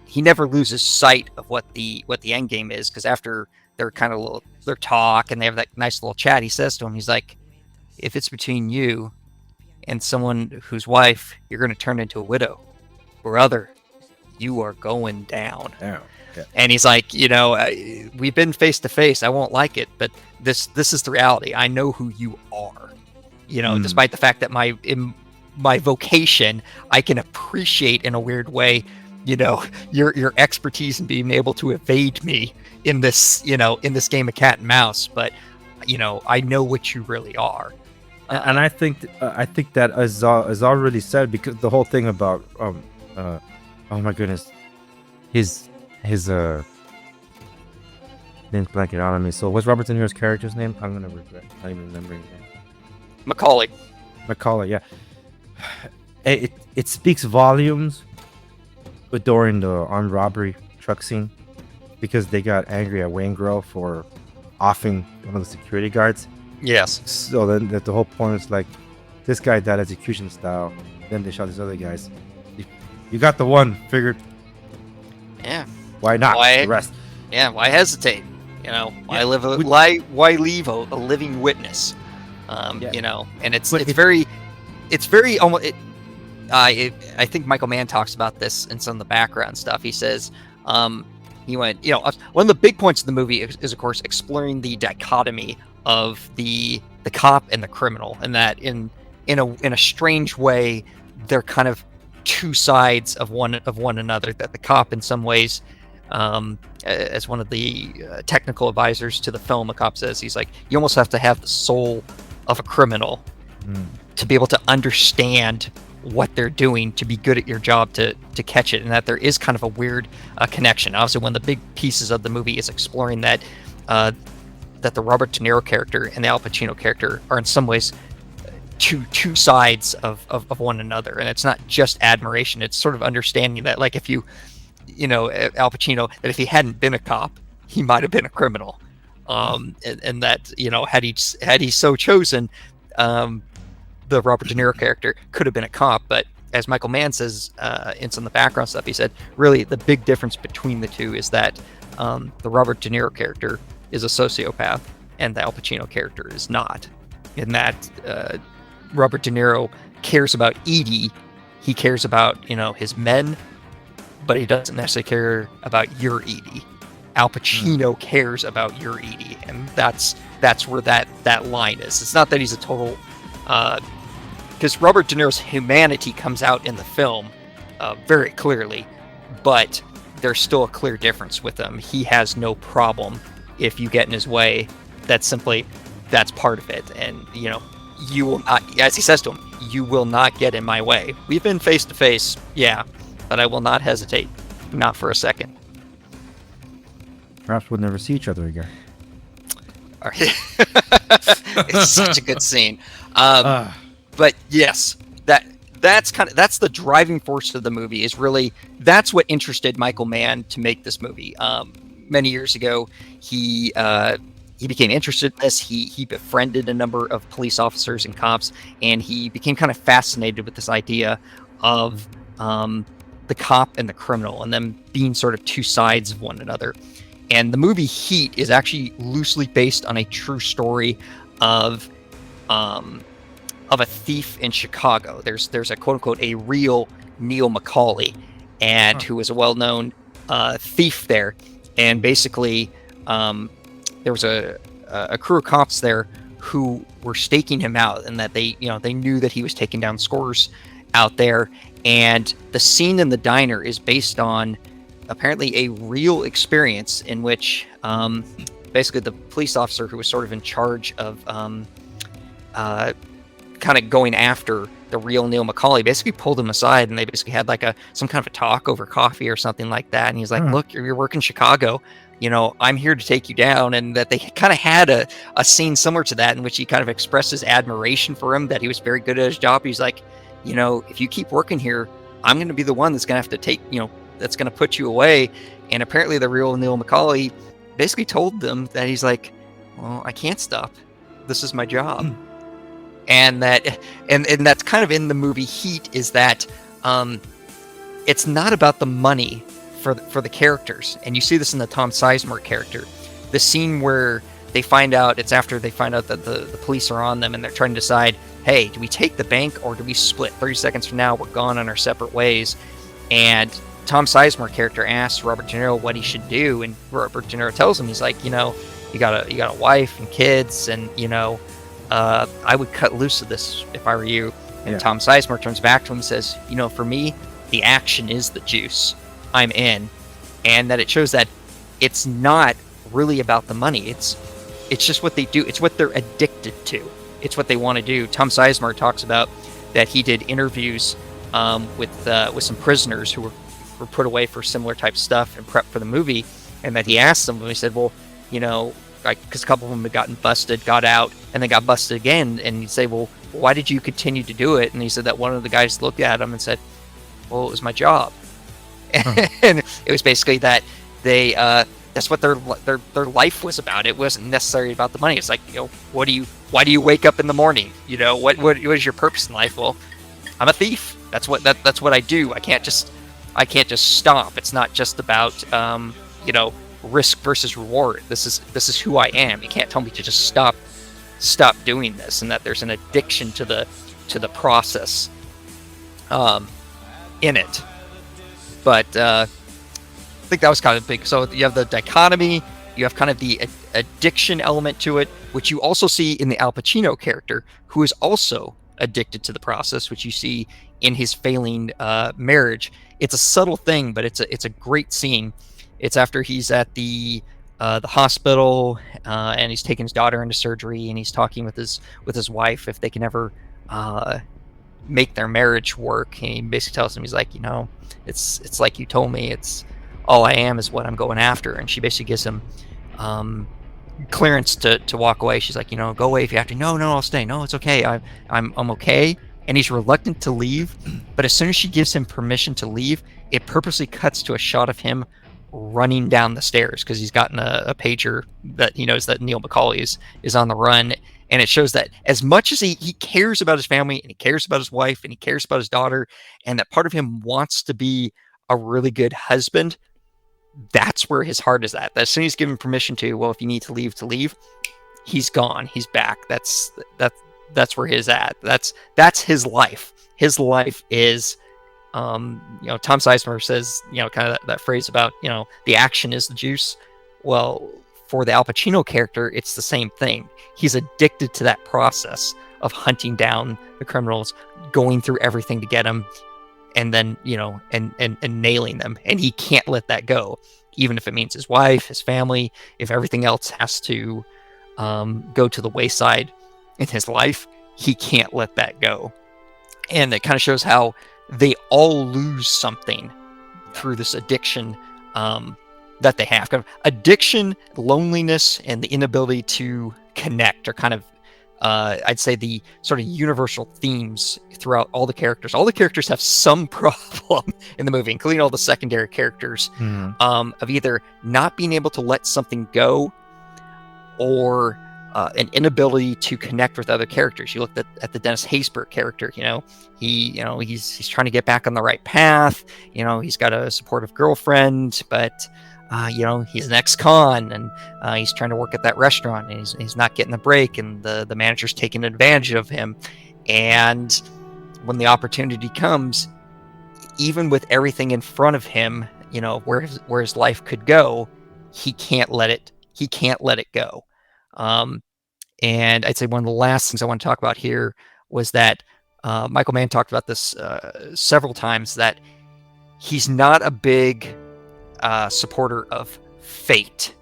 he never loses sight of what the end game is, because after their talk and they have that nice little chat, he says to him, he's like, if it's between you and someone whose wife you're going to turn into a widow, brother, you are going down. Yeah. And he's like, we've been face to face. I won't like it, but this is the reality. I know who you are. Despite the fact that in my vocation, I can appreciate in a weird way, your expertise in being able to evade me in this game of cat and mouse. But I know what you really are. And I think that is already said, because the whole thing about oh my goodness, his name's blanking out on me. So what's Robert De Niro's character's name? I'm gonna regret not even remembering his name. Macaulay, yeah. It speaks volumes during the armed robbery truck scene, because they got angry at Wayne Grove for offing one of the security guards. Yes. So then the whole point is like, this guy died execution style. Then they shot these other guys. You got the one, figured. Yeah. Why not the rest? Yeah. Why hesitate? Why leave a living witness? And it's very almost. I think Michael Mann talks about this in some of the background stuff. He says, he went, one of the big points of the movie is of course exploring the dichotomy of the cop and the criminal, and that in a strange way they're kind of two sides of one another. That the cop, in some ways, as one of the technical advisors to the film, the cop says, he's like, you almost have to have the soul of a criminal to be able to understand what they're doing, to be good at your job, to catch it. And that there is kind of a weird connection. Obviously, one of the big pieces of the movie is exploring that the Robert De Niro character and the Al Pacino character are in some ways two sides of one another. And it's not just admiration, it's sort of understanding that, like, if Al Pacino, that if he hadn't been a cop, he might have been a criminal. And that, had he so chosen, the Robert De Niro character could have been a cop. But as Michael Mann says in some of the background stuff, he said, really the big difference between the two is that the Robert De Niro character is a sociopath and the Al Pacino character is not. In that Robert De Niro cares about Edie, he cares about his men, but he doesn't necessarily care about your Edie. Al Pacino cares about your Edie, and that's where that line is. It's not that he's a total, because Robert De Niro's humanity comes out in the film very clearly, but there's still a clear difference with him. He has no problem if you get in his way. That's part of it, and you will not, as he says to him, you will not get in my way. We've been face to face, yeah, but I will not hesitate, not for a second. Perhaps we'll never see each other again. It's such a good scene. But yes, that's the driving force of the movie. Is really, that's what interested Michael Mann to make this movie. Many years ago, he became interested in this. He befriended a number of police officers and cops, and he became kind of fascinated with this idea of the cop and the criminal, and them being sort of two sides of one another. And the movie Heat is actually loosely based on a true story of a thief in Chicago. There's a quote unquote a real Neil McCauley, and who was a well-known thief there. And basically, there was a crew of cops there who were staking him out, and that they knew that he was taking down scores out there. And the scene in the diner is based on apparently a real experience in which basically the police officer who was sort of in charge of kind of going after the real Neil McCauley basically pulled him aside, and they basically had like some kind of a talk over coffee or something like that. And he's like, look, you're working Chicago, I'm here to take you down. And that they kind of had a scene similar to that in which he kind of expressed his admiration for him, that he was very good at his job. He's like, if you keep working here, I'm going to be the one that's going to have to take, that's going to put you away. And apparently the real Neil McCauley basically told them that he's like, well, I can't stop. This is my job. And that, and that's kind of in the movie Heat, is that it's not about the money for the characters. And you see this in the Tom Sizemore character. The scene where they find out, it's after they find out that the police are on them and they're trying to decide, hey, do we take the bank or do we split? 30 seconds from now, we're gone on our separate ways. And Tom Sizemore character asks Robert De Niro what he should do, and Robert De Niro tells him, he's like, you got a wife and kids, and I would cut loose of this if I were you. And Tom Sizemore turns back to him and says, for me, the action is the juice. I'm in. And that it shows that it's not really about the money. It's just what they do. It's what they're addicted to. It's what they want to do. Tom Sizemore talks about that he did interviews with some prisoners who were put away for similar type stuff and prep for the movie, and that he asked them, and he said, well, because a couple of them had gotten busted, got out, and then got busted again, and he'd say, well, why did you continue to do it? And he said that one of the guys looked at him and said, well, it was my job. And it was basically that they that's what their life was about. It wasn't necessarily about the money. It's like, why do you wake up in the morning? What is your purpose in life? Well, I'm a thief. That's what I do. I can't just stop. It's not just about risk versus reward. This is who I am. You can't tell me to just stop doing this, and that there's an addiction to the process in it. But I think that was kind of big. So you have the dichotomy, you have kind of the addiction element to it, which you also see in the Al Pacino character, who is also addicted to the process, which you see in his failing marriage. It's a subtle thing, but it's a great scene. It's after he's at the hospital and he's taking his daughter into surgery, and he's talking with his wife if they can ever make their marriage work. And he basically tells him, he's like, it's like you told me, it's all I am is what I'm going after. And she basically gives him clearance to walk away. She's like, go away if you have to. No, I'll stay. No, it's okay. I'm okay. And he's reluctant to leave, but as soon as she gives him permission to leave, it purposely cuts to a shot of him running down the stairs, because he's gotten a pager that he knows that Neil McCauley is on the run. And it shows that as much as he cares about his family, and he cares about his wife, and he cares about his daughter, and that part of him wants to be a really good husband, that's where his heart is at. As soon as he's given permission to, well, if you need to leave, he's gone. He's back. That's where he's at. That's his life. His life is, Tom Sizemore says, kind of that phrase about, the action is the juice. Well, for the Al Pacino character, it's the same thing. He's addicted to that process of hunting down the criminals, going through everything to get them, and then, and nailing them. And he can't let that go, even if it means his wife, his family, if everything else has to go to the wayside in his life, he can't let that go. And it kind of shows how they all lose something through this addiction that they have. Kind of addiction, loneliness, and the inability to connect are kind of, I'd say, the sort of universal themes throughout all the characters. All the characters have some problem in the movie, including all the secondary characters, of either not being able to let something go, or an inability to connect with other characters. You look at the Dennis Haysbert character. He's trying to get back on the right path. He's got a supportive girlfriend, but he's an ex-con, and he's trying to work at that restaurant, and he's not getting the break, and the manager's taking advantage of him. And when the opportunity comes, even with everything in front of him, where his life could go, he can't let it go. And I'd say one of the last things I want to talk about here was that Michael Mann talked about this several times, that he's not a big supporter of fate.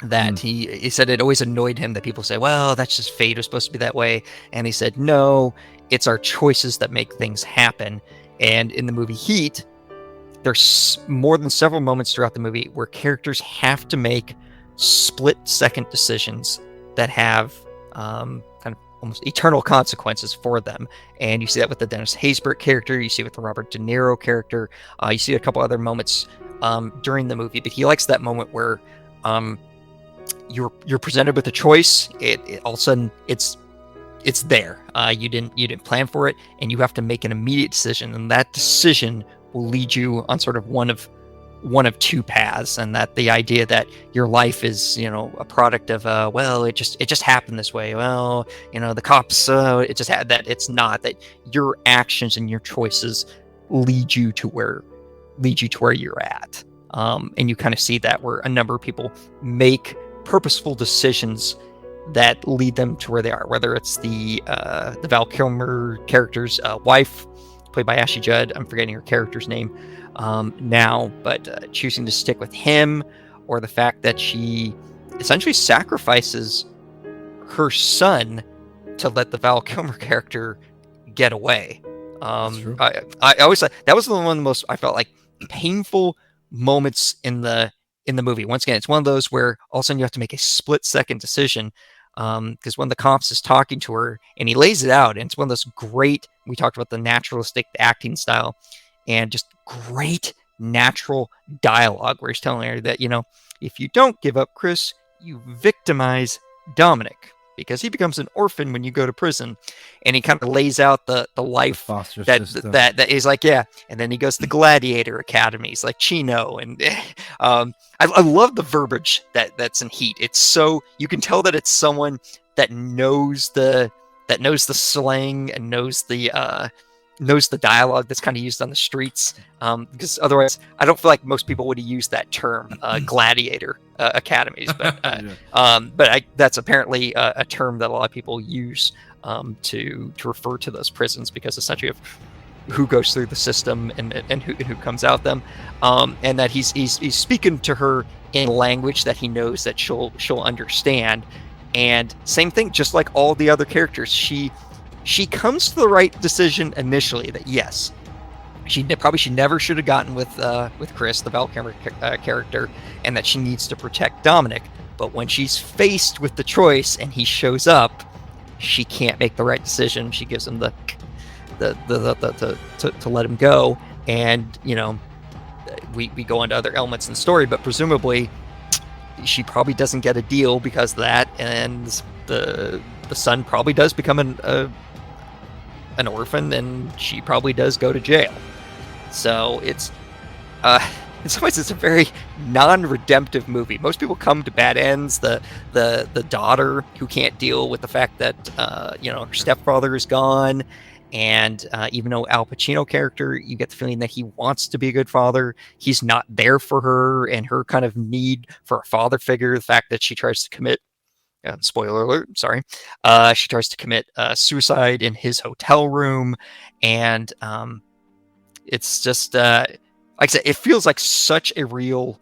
That he said it always annoyed him that people say, well, that's just fate, it was supposed to be that way. And he said, no, it's our choices that make things happen. And in the movie Heat, there's more than several moments throughout the movie where characters have to make split-second decisions that have kind of almost eternal consequences for them. And you see that with the Dennis Haysbert character, you see it with the Robert De Niro character, you see a couple other moments during the movie. But he likes that moment where you're presented with a choice, it all of a sudden it's there. You didn't plan for it, and you have to make an immediate decision, and that decision will lead you on sort of one of one of two paths, and that the idea that your life is, you know, a product of well, it just happened this way. Well, you know, the cops, it just had that. It's not that your actions and your choices lead you to where you're at. And you kind of see that where a number of people make purposeful decisions that lead them to where they are, whether it's the Val Kilmer character's wife, played by Ashley Judd. I'm forgetting her character's name now, but choosing to stick with him, or the fact that she essentially sacrifices her son to let the Val Kilmer character get away. I always thought that was one of the most, I felt like, painful moments in the movie. Once again, it's one of those where all of a sudden you have to make a split-second decision, because when the cops is talking to her and he lays it out, and it's one of those great, we talked about the naturalistic acting style, and just great natural dialogue where he's telling her that, you know, if you don't give up Chris, you victimize Dominic, because he becomes an orphan when you go to prison. And he kind of lays out the life that is like, yeah. And then he goes to the gladiator academies like Chino. And I love the verbiage that's in Heat. It's so, you can tell that it's someone that knows the slang and knows the dialogue that's kind of used on the streets, because otherwise I don't feel like most people would have used that term, gladiator academies, but that's apparently a term that a lot of people use to refer to those prisons, because essentially of who goes through the system and who comes out them, and that he's speaking to her in language that he knows that she'll understand. And same thing, just like all the other characters, she comes to the right decision initially, that yes, she never should have gotten with Chris, the Val Kilmer character, and that she needs to protect Dominic. But when she's faced with the choice and he shows up, she can't make the right decision. She gives him to let him go. And, you know, we go into other elements in the story, but presumably she probably doesn't get a deal because of that, and the son probably does become an orphan, and she probably does go to jail. So it's in some ways it's a very non-redemptive movie. Most people come to bad ends. The daughter who can't deal with the fact that you know, her stepfather is gone, and even though Al Pacino character, you get the feeling that he wants to be a good father, he's not there for her, and her kind of need for a father figure, the fact that she tries to commit, spoiler alert, sorry, she tries to commit suicide in his hotel room. And it's just, like I said, it feels like such a real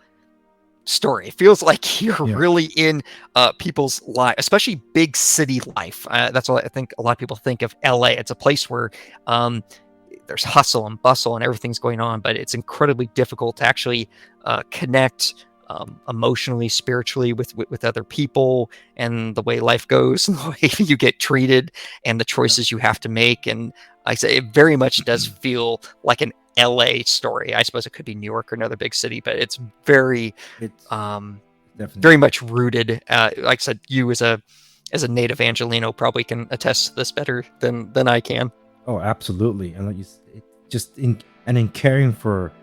story. It feels like you're really in people's life, especially big city life. That's what I think a lot of people think of LA. It's a place where there's hustle and bustle and everything's going on, but it's incredibly difficult to actually connect emotionally, spiritually with other people, and the way life goes and the way you get treated and the choices you have to make. And like I say, it very much does feel like an LA story. I suppose it could be New York or another big city, but it's very much rooted. Like I said, you as a native Angelino probably can attest to this better than I can. Oh, absolutely. And like in caring for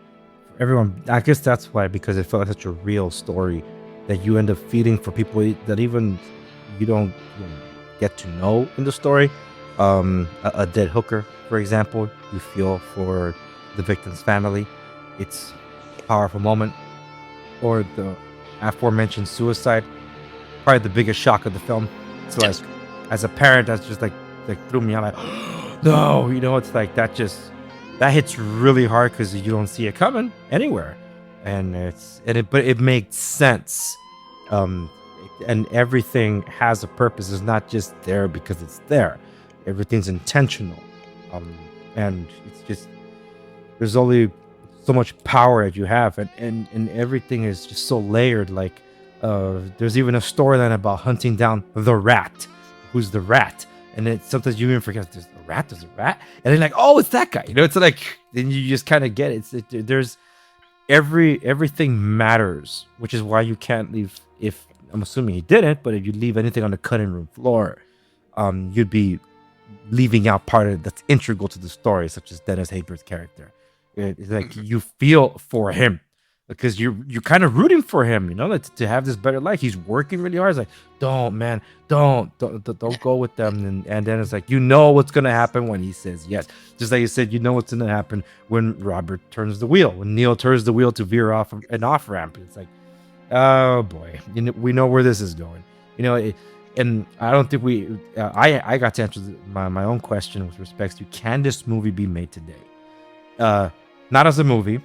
everyone, I guess that's why, because it felt like such a real story that you end up feeling for people that even you don't get to know in the story. A dead hooker, for example, you feel for the victim's family. It's a powerful moment. Or the aforementioned suicide, probably the biggest shock of the film. It's like, as a parent, that's just like threw me out, like, no, it's like that hits really hard because you don't see it coming anywhere, but it makes sense, and everything has a purpose. It's not just there because it's there. Everything's intentional, and it's just, there's only so much power that you have, and everything is just so layered. Like there's even a storyline about hunting down the rat. Who's the rat? And it's sometimes you even forget there's a rat, and then like, oh, it's that guy. It's like, then you just kind of get it. There's everything matters, which is why you can't leave. If I'm assuming he didn't, but if you leave anything on the cutting room floor, you'd be leaving out part of it that's integral to the story, such as Dennis Haysbert's character. It's like you feel for him, because you're kind of rooting for him, you know, like, to have this better life. He's working really hard. It's like, don't, man, don't go with them. And then it's like, you know what's gonna happen when he says yes. Just like you said, you know what's gonna happen when Robert turns the wheel, when Neil turns the wheel to veer off an off ramp. It's like, oh boy, you know, we know where this is going. You know, and I don't think I got to answer my own question with respect to, can this movie be made today? Not as a movie,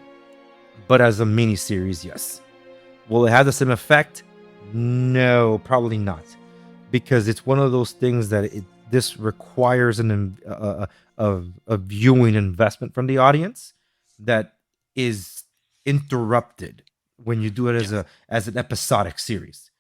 but as a mini series, yes. Will it have the same effect? No, probably not, because it's one of those things that this requires a viewing investment from the audience that is interrupted when you do it as an episodic series.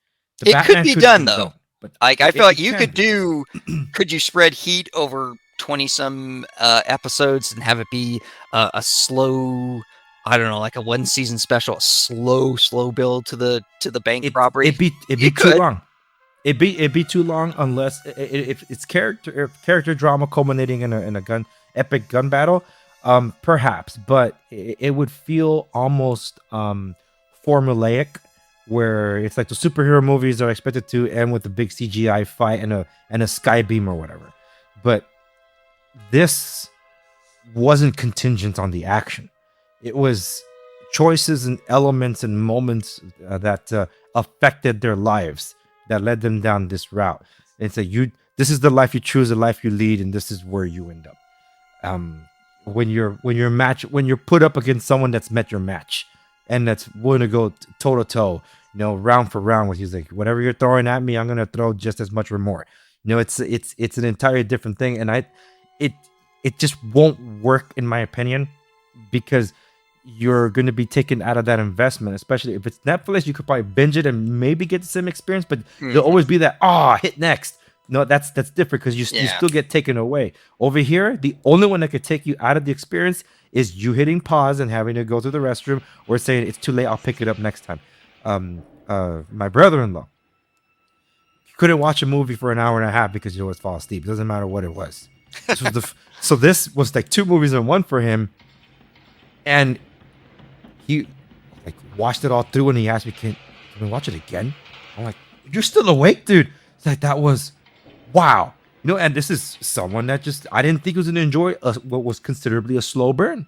It could be done though. But I feel like you could be. do. Could you spread Heat over 20-some episodes and have it be a slow? I don't know, like a 1-season special, a slow build to the bank robbery. It'd be too long. It'd be too long unless if it's character drama culminating in a epic gun battle, perhaps. But it would feel almost formulaic, where it's like the superhero movies are expected to end with a big CGI fight and a sky beam or whatever. But this wasn't contingent on the action. It was choices and elements and moments that affected their lives that led them down this route. It's like, this is the life you choose, the life you lead, and this is where you end up. When you're put up against someone that's met your match and that's willing to go toe to toe, you know, round for round, with, he's like, whatever you're throwing at me, I'm gonna throw just as much or more. You know, it's an entirely different thing, and it just won't work in my opinion, because you're going to be taken out of that investment. Especially if it's Netflix, you could probably binge it and maybe get the same experience, but there'll always be that hit next. No, that's different, because you still get taken away. Over here, the only one that could take you out of the experience is you hitting pause and having to go to the restroom, or saying, it's too late, I'll pick it up next time. My brother-in-law couldn't watch a movie for an hour and a half because he always fall asleep. It doesn't matter what it was. So this was like 2 movies in one for him, and he like watched it all through, and he asked me, "Can we watch it again?" I'm like, "You're still awake, dude." It's like, that was wow. You know, and this is someone that I didn't think was gonna enjoy what was considerably a slow burn.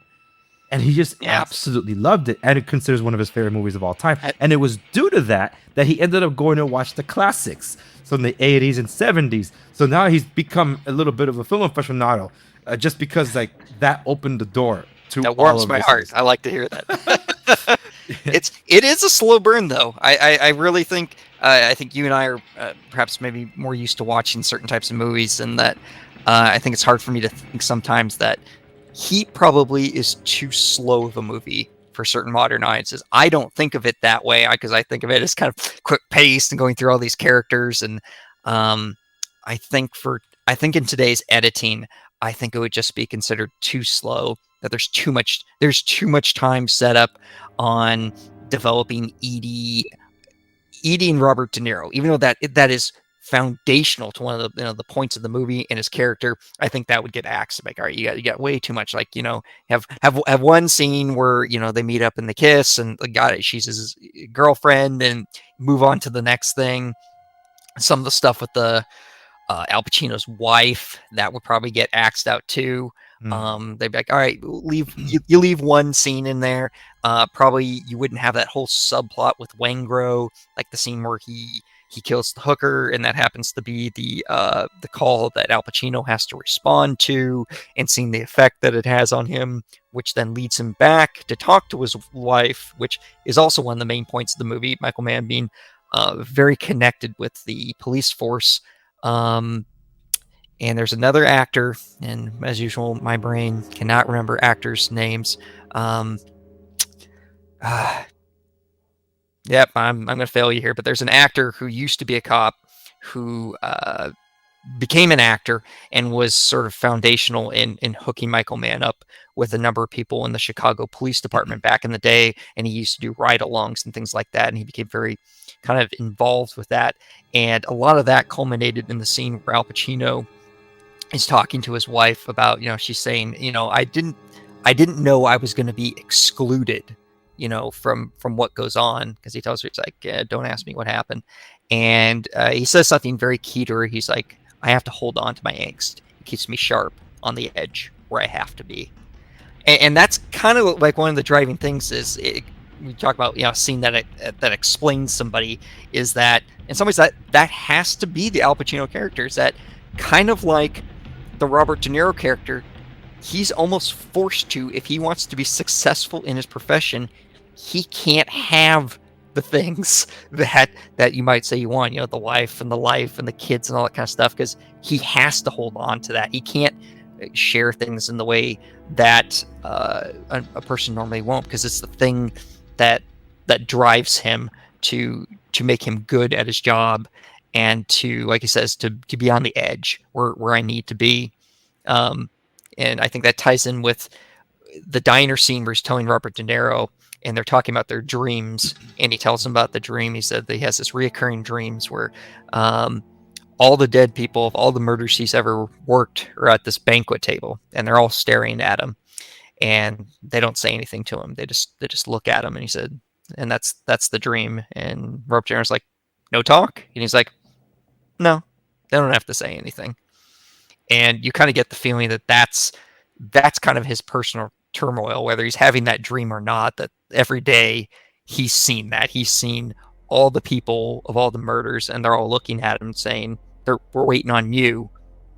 And he just absolutely loved it, and it considers one of his favorite movies of all time. And it was due to that he ended up going to watch the classics from the 80s and 70s. So now he's become a little bit of a film aficionado, just because like that opened the door to. That warms my heart. I like to hear that. It is a slow burn though. I really think I think you and I are perhaps maybe more used to watching certain types of movies, and that I think it's hard for me to think sometimes that Heat probably is too slow of a movie for certain modern audiences. I don't think of it that way, because I think of it as kind of quick paced and going through all these characters. And I think in today's editing, I think it would just be considered too slow. That there's too much time set up on developing Edie and Robert De Niro, even though that is foundational to one of the points of the movie and his character. I think that would get axed. Like, all right, you got way too much. Like, you know, have one scene where, you know, they meet up and they kiss, and she's his girlfriend, and move on to the next thing. Some of the stuff with the Al Pacino's wife, that would probably get axed out too. They'd be like, all right, you leave one scene in there. Probably you wouldn't have that whole subplot with Wangro, like the scene where he kills the hooker, and that happens to be the call that Al Pacino has to respond to, and seeing the effect that it has on him, which then leads him back to talk to his wife, which is also one of the main points of the movie. Michael Mann being very connected with the police force. And there's another actor, and as usual, my brain cannot remember actors' names. Yep, I'm going to fail you here, but there's an actor who used to be a cop who became an actor and was sort of foundational in hooking Michael Mann up with a number of people in the Chicago Police Department back in the day, and he used to do ride-alongs and things like that, and he became very kind of involved with that, and a lot of that culminated in the scene where Al Pacino is talking to his wife about, you know, she's saying, you know, I didn't know I was going to be excluded from what goes on, because he tells her, he's like, yeah, don't ask me what happened. And he says something very key to her. He's like, I have to hold on to my angst. It keeps me sharp on the edge where I have to be. And that's kind of like one of the driving things is we talk about, a scene that explains somebody, is that in some ways that has to be the Al Pacino character. Is that kind of like the Robert De Niro character? He's almost forced to, if he wants to be successful in his profession, he can't have the things that you might say you want, the wife and the life and the kids and all that kind of stuff, because he has to hold on to that. He can't share things in the way that a person normally won't, because it's the thing that drives him to make him good at his job, and to, like he says, to be on the edge where I need to be. And I think that ties in with the diner scene where he's telling Robert De Niro, and they're talking about their dreams, and he tells him about the dream. He said that he has this reoccurring dreams where all the dead people of all the murders he's ever worked are at this banquet table, and they're all staring at him, and they don't say anything to him. They just look at him, and he said, and that's the dream. And Robert De Niro's like, no talk? And he's like, no, they don't have to say anything. And you kind of get the feeling that that's kind of his personal turmoil, whether he's having that dream or not, that every day he's seen that. He's seen all the people of all the murders, and they're all looking at him saying, we're waiting on you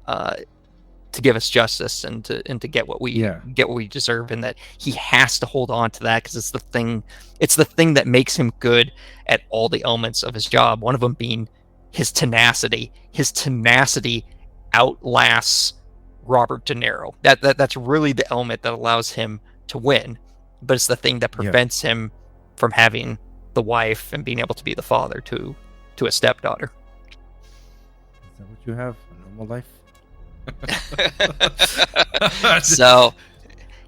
to give us justice and to get what we deserve, and that he has to hold on to that because it's the thing that makes him good at all the elements of his job. One of them being his tenacity. His tenacity outlasts Robert De Niro. That's really the element that allows him to win, but it's the thing that prevents him from having the wife and being able to be the father to a stepdaughter. Is that what you have? A normal life? So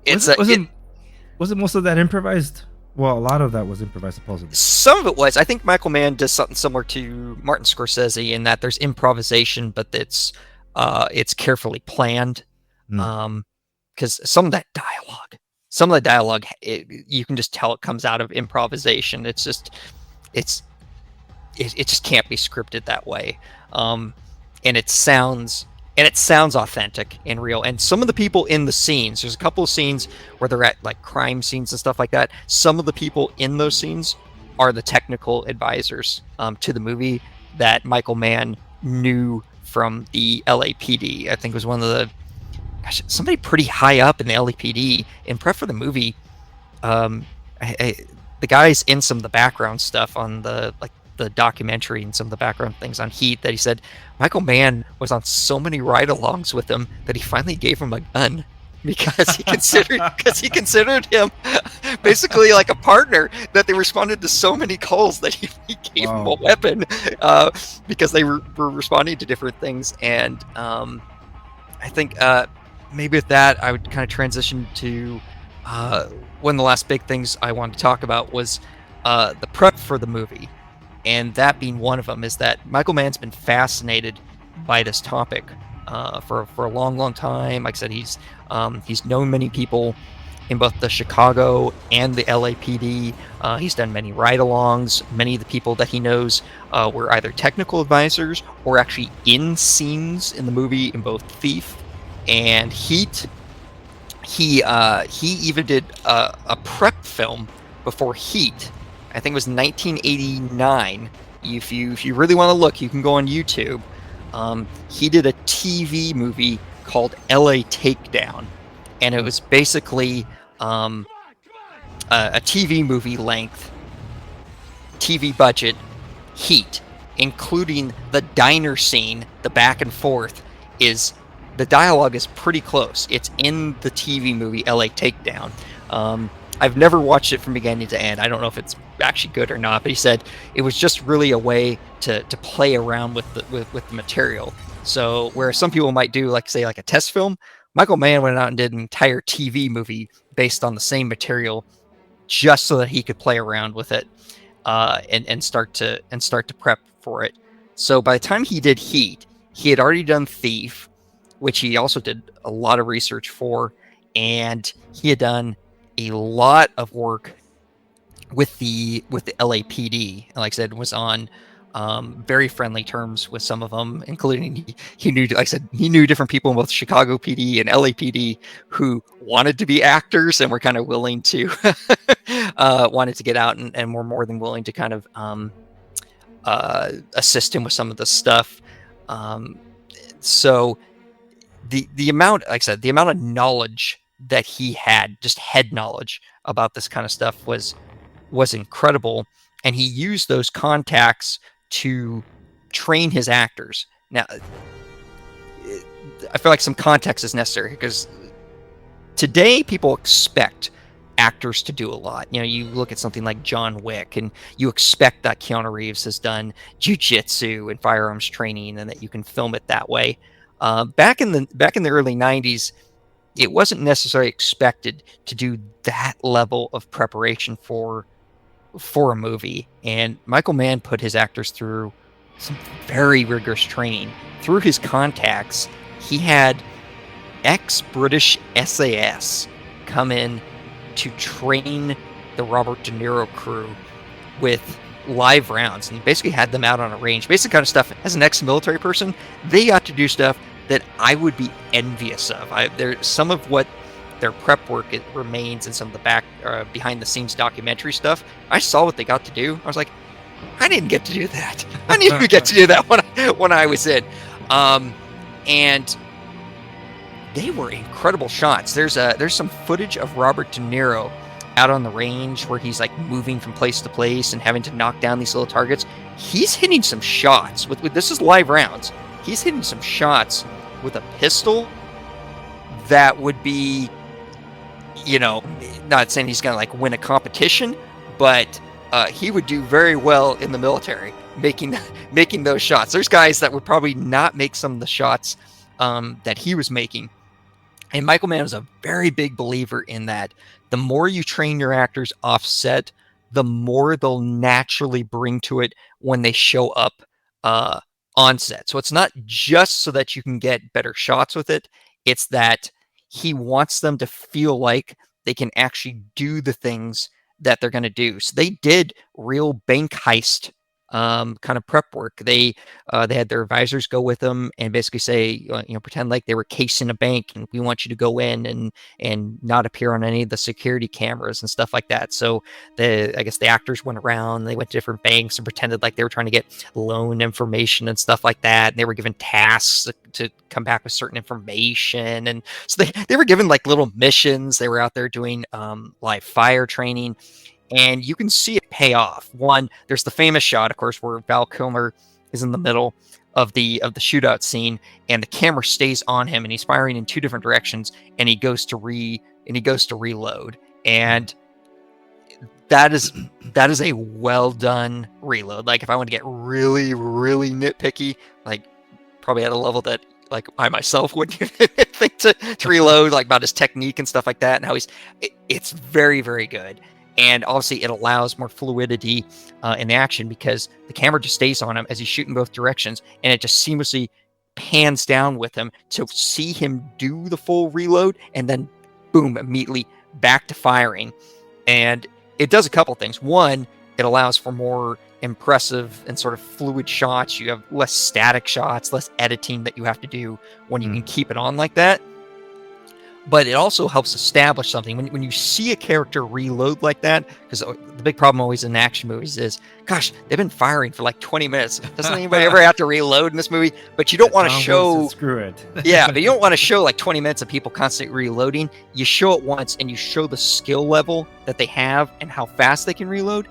wasn't most of that improvised? Well, a lot of that was improvised, supposedly. Some of it was. I think Michael Mann does something similar to Martin Scorsese in that there's improvisation, but it's carefully planned. Because some of that dialogue, you can just tell it comes out of improvisation. It just can't be scripted that way. And it sounds authentic and real. And some of the people in the scenes, there's a couple of scenes where they're at like crime scenes and stuff like that. Some of the people in those scenes are the technical advisors to the movie that Michael Mann knew from the LAPD. I think it was one of somebody pretty high up in the LAPD in prep for the movie. The guys in some of the background stuff on the documentary and some of the background things on Heat, that he said Michael Mann was on so many ride-alongs with him that he finally gave him a gun because he considered him basically like a partner, that they responded to so many calls that he gave him a weapon because they were responding to different things. And I think maybe with that I would kind of transition to one of the last big things I wanted to talk about was the prep for the movie. And that being one of them is that Michael Mann's been fascinated by this topic for a long, long time. Like I said, he's known many people in both the Chicago and the LAPD. He's done many ride-alongs. Many of the people that he knows were either technical advisors or actually in scenes in the movie in both Thief and Heat. He even did a prep film before Heat. I think it was 1989. If you really want to look, you can go on YouTube. He did a TV movie called LA Takedown, and it was basically a TV movie length, TV budget Heat, including the diner scene. The back and forth the dialogue is pretty close. It's in the TV movie LA Takedown. I've never watched it from beginning to end. I don't know if it's actually good or not, but he said it was just really a way to play around with the material. So where some people might do like a test film, Michael Mann went out and did an entire TV movie based on the same material just so that he could play around with it and start to prep for it. So by the time he did Heat, he had already done Thief, which he also did a lot of research for, and he had done a lot of work with the LAPD. Like I said, was on very friendly terms with some of them, including he knew, like I said, he knew different people in both Chicago PD and LAPD who wanted to be actors and were kind of willing to wanted to get out and were more than willing to kind of assist him with some of the stuff. So the amount, like I said, the amount of knowledge that he had, just head knowledge about this kind of stuff was incredible, and he used those contacts to train his actors. Now, I feel like some context is necessary because today people expect actors to do a lot. You know, you look at something like John Wick, and you expect that Keanu Reeves has done jiu-jitsu and firearms training, and that you can film it that way. Back in the early '90s, it wasn't necessarily expected to do that level of preparation for a movie. And Michael Mann put his actors through some very rigorous training. Through his contacts, he had ex-British SAS come in to train the Robert De Niro crew with live rounds, and he basically had them out on a range. Basic kind of stuff. As an ex-military person, they got to do stuff that I would be envious of. There's some of what their prep work, it remains in some of the back behind the scenes documentary stuff. I saw what they got to do. I was like, I didn't get to do that. I didn't even get to do that when I was in. And they were incredible shots. There's some footage of Robert De Niro out on the range where he's like moving from place to place and having to knock down these little targets. He's hitting some shots with this is live rounds. He's hitting some shots with a pistol that would be, you know, not saying he's gonna like win a competition, but he would do very well in the military making those shots. There's guys that would probably not make some of the shots that he was making. And Michael Mann was a very big believer in that. The more you train your actors offset, the more they'll naturally bring to it when they show up on set. So it's not just so that you can get better shots with it. It's that he wants them to feel like they can actually do the things that they're going to do. So they did real bank heist kind of prep work. They had their advisors go with them and basically say, pretend like they were casing a bank, and we want you to go in and not appear on any of the security cameras and stuff like that. So I guess the actors went around, they went to different banks and pretended like they were trying to get loan information and stuff like that. And they were given tasks to come back with certain information. And so they were given like little missions. They were out there doing live fire training. And you can see it pay off. One, there's the famous shot, of course, where Val Kilmer is in the middle of the shootout scene, and the camera stays on him, and he's firing in two different directions, and he goes to reload. And that is a well done reload. Like if I want to get really, really nitpicky, like probably at a level that like I myself wouldn't think to reload, like about his technique and stuff like that, and how it's very, very good. And obviously it allows more fluidity in the action because the camera just stays on him as he's shooting both directions, and it just seamlessly pans down with him to see him do the full reload, and then boom, immediately back to firing. And it does a couple things. One, it allows for more impressive and sort of fluid shots. You have less static shots, less editing that you have to do when you can keep it on like that. But it also helps establish something. When you see a character reload like that, because the big problem always in action movies is, gosh, they've been firing for like 20 minutes. Doesn't anybody ever have to reload in this movie? But you don't want to show... Screw it. Yeah, but you don't want to show like 20 minutes of people constantly reloading. You show it once, and you show the skill level that they have and how fast they can reload.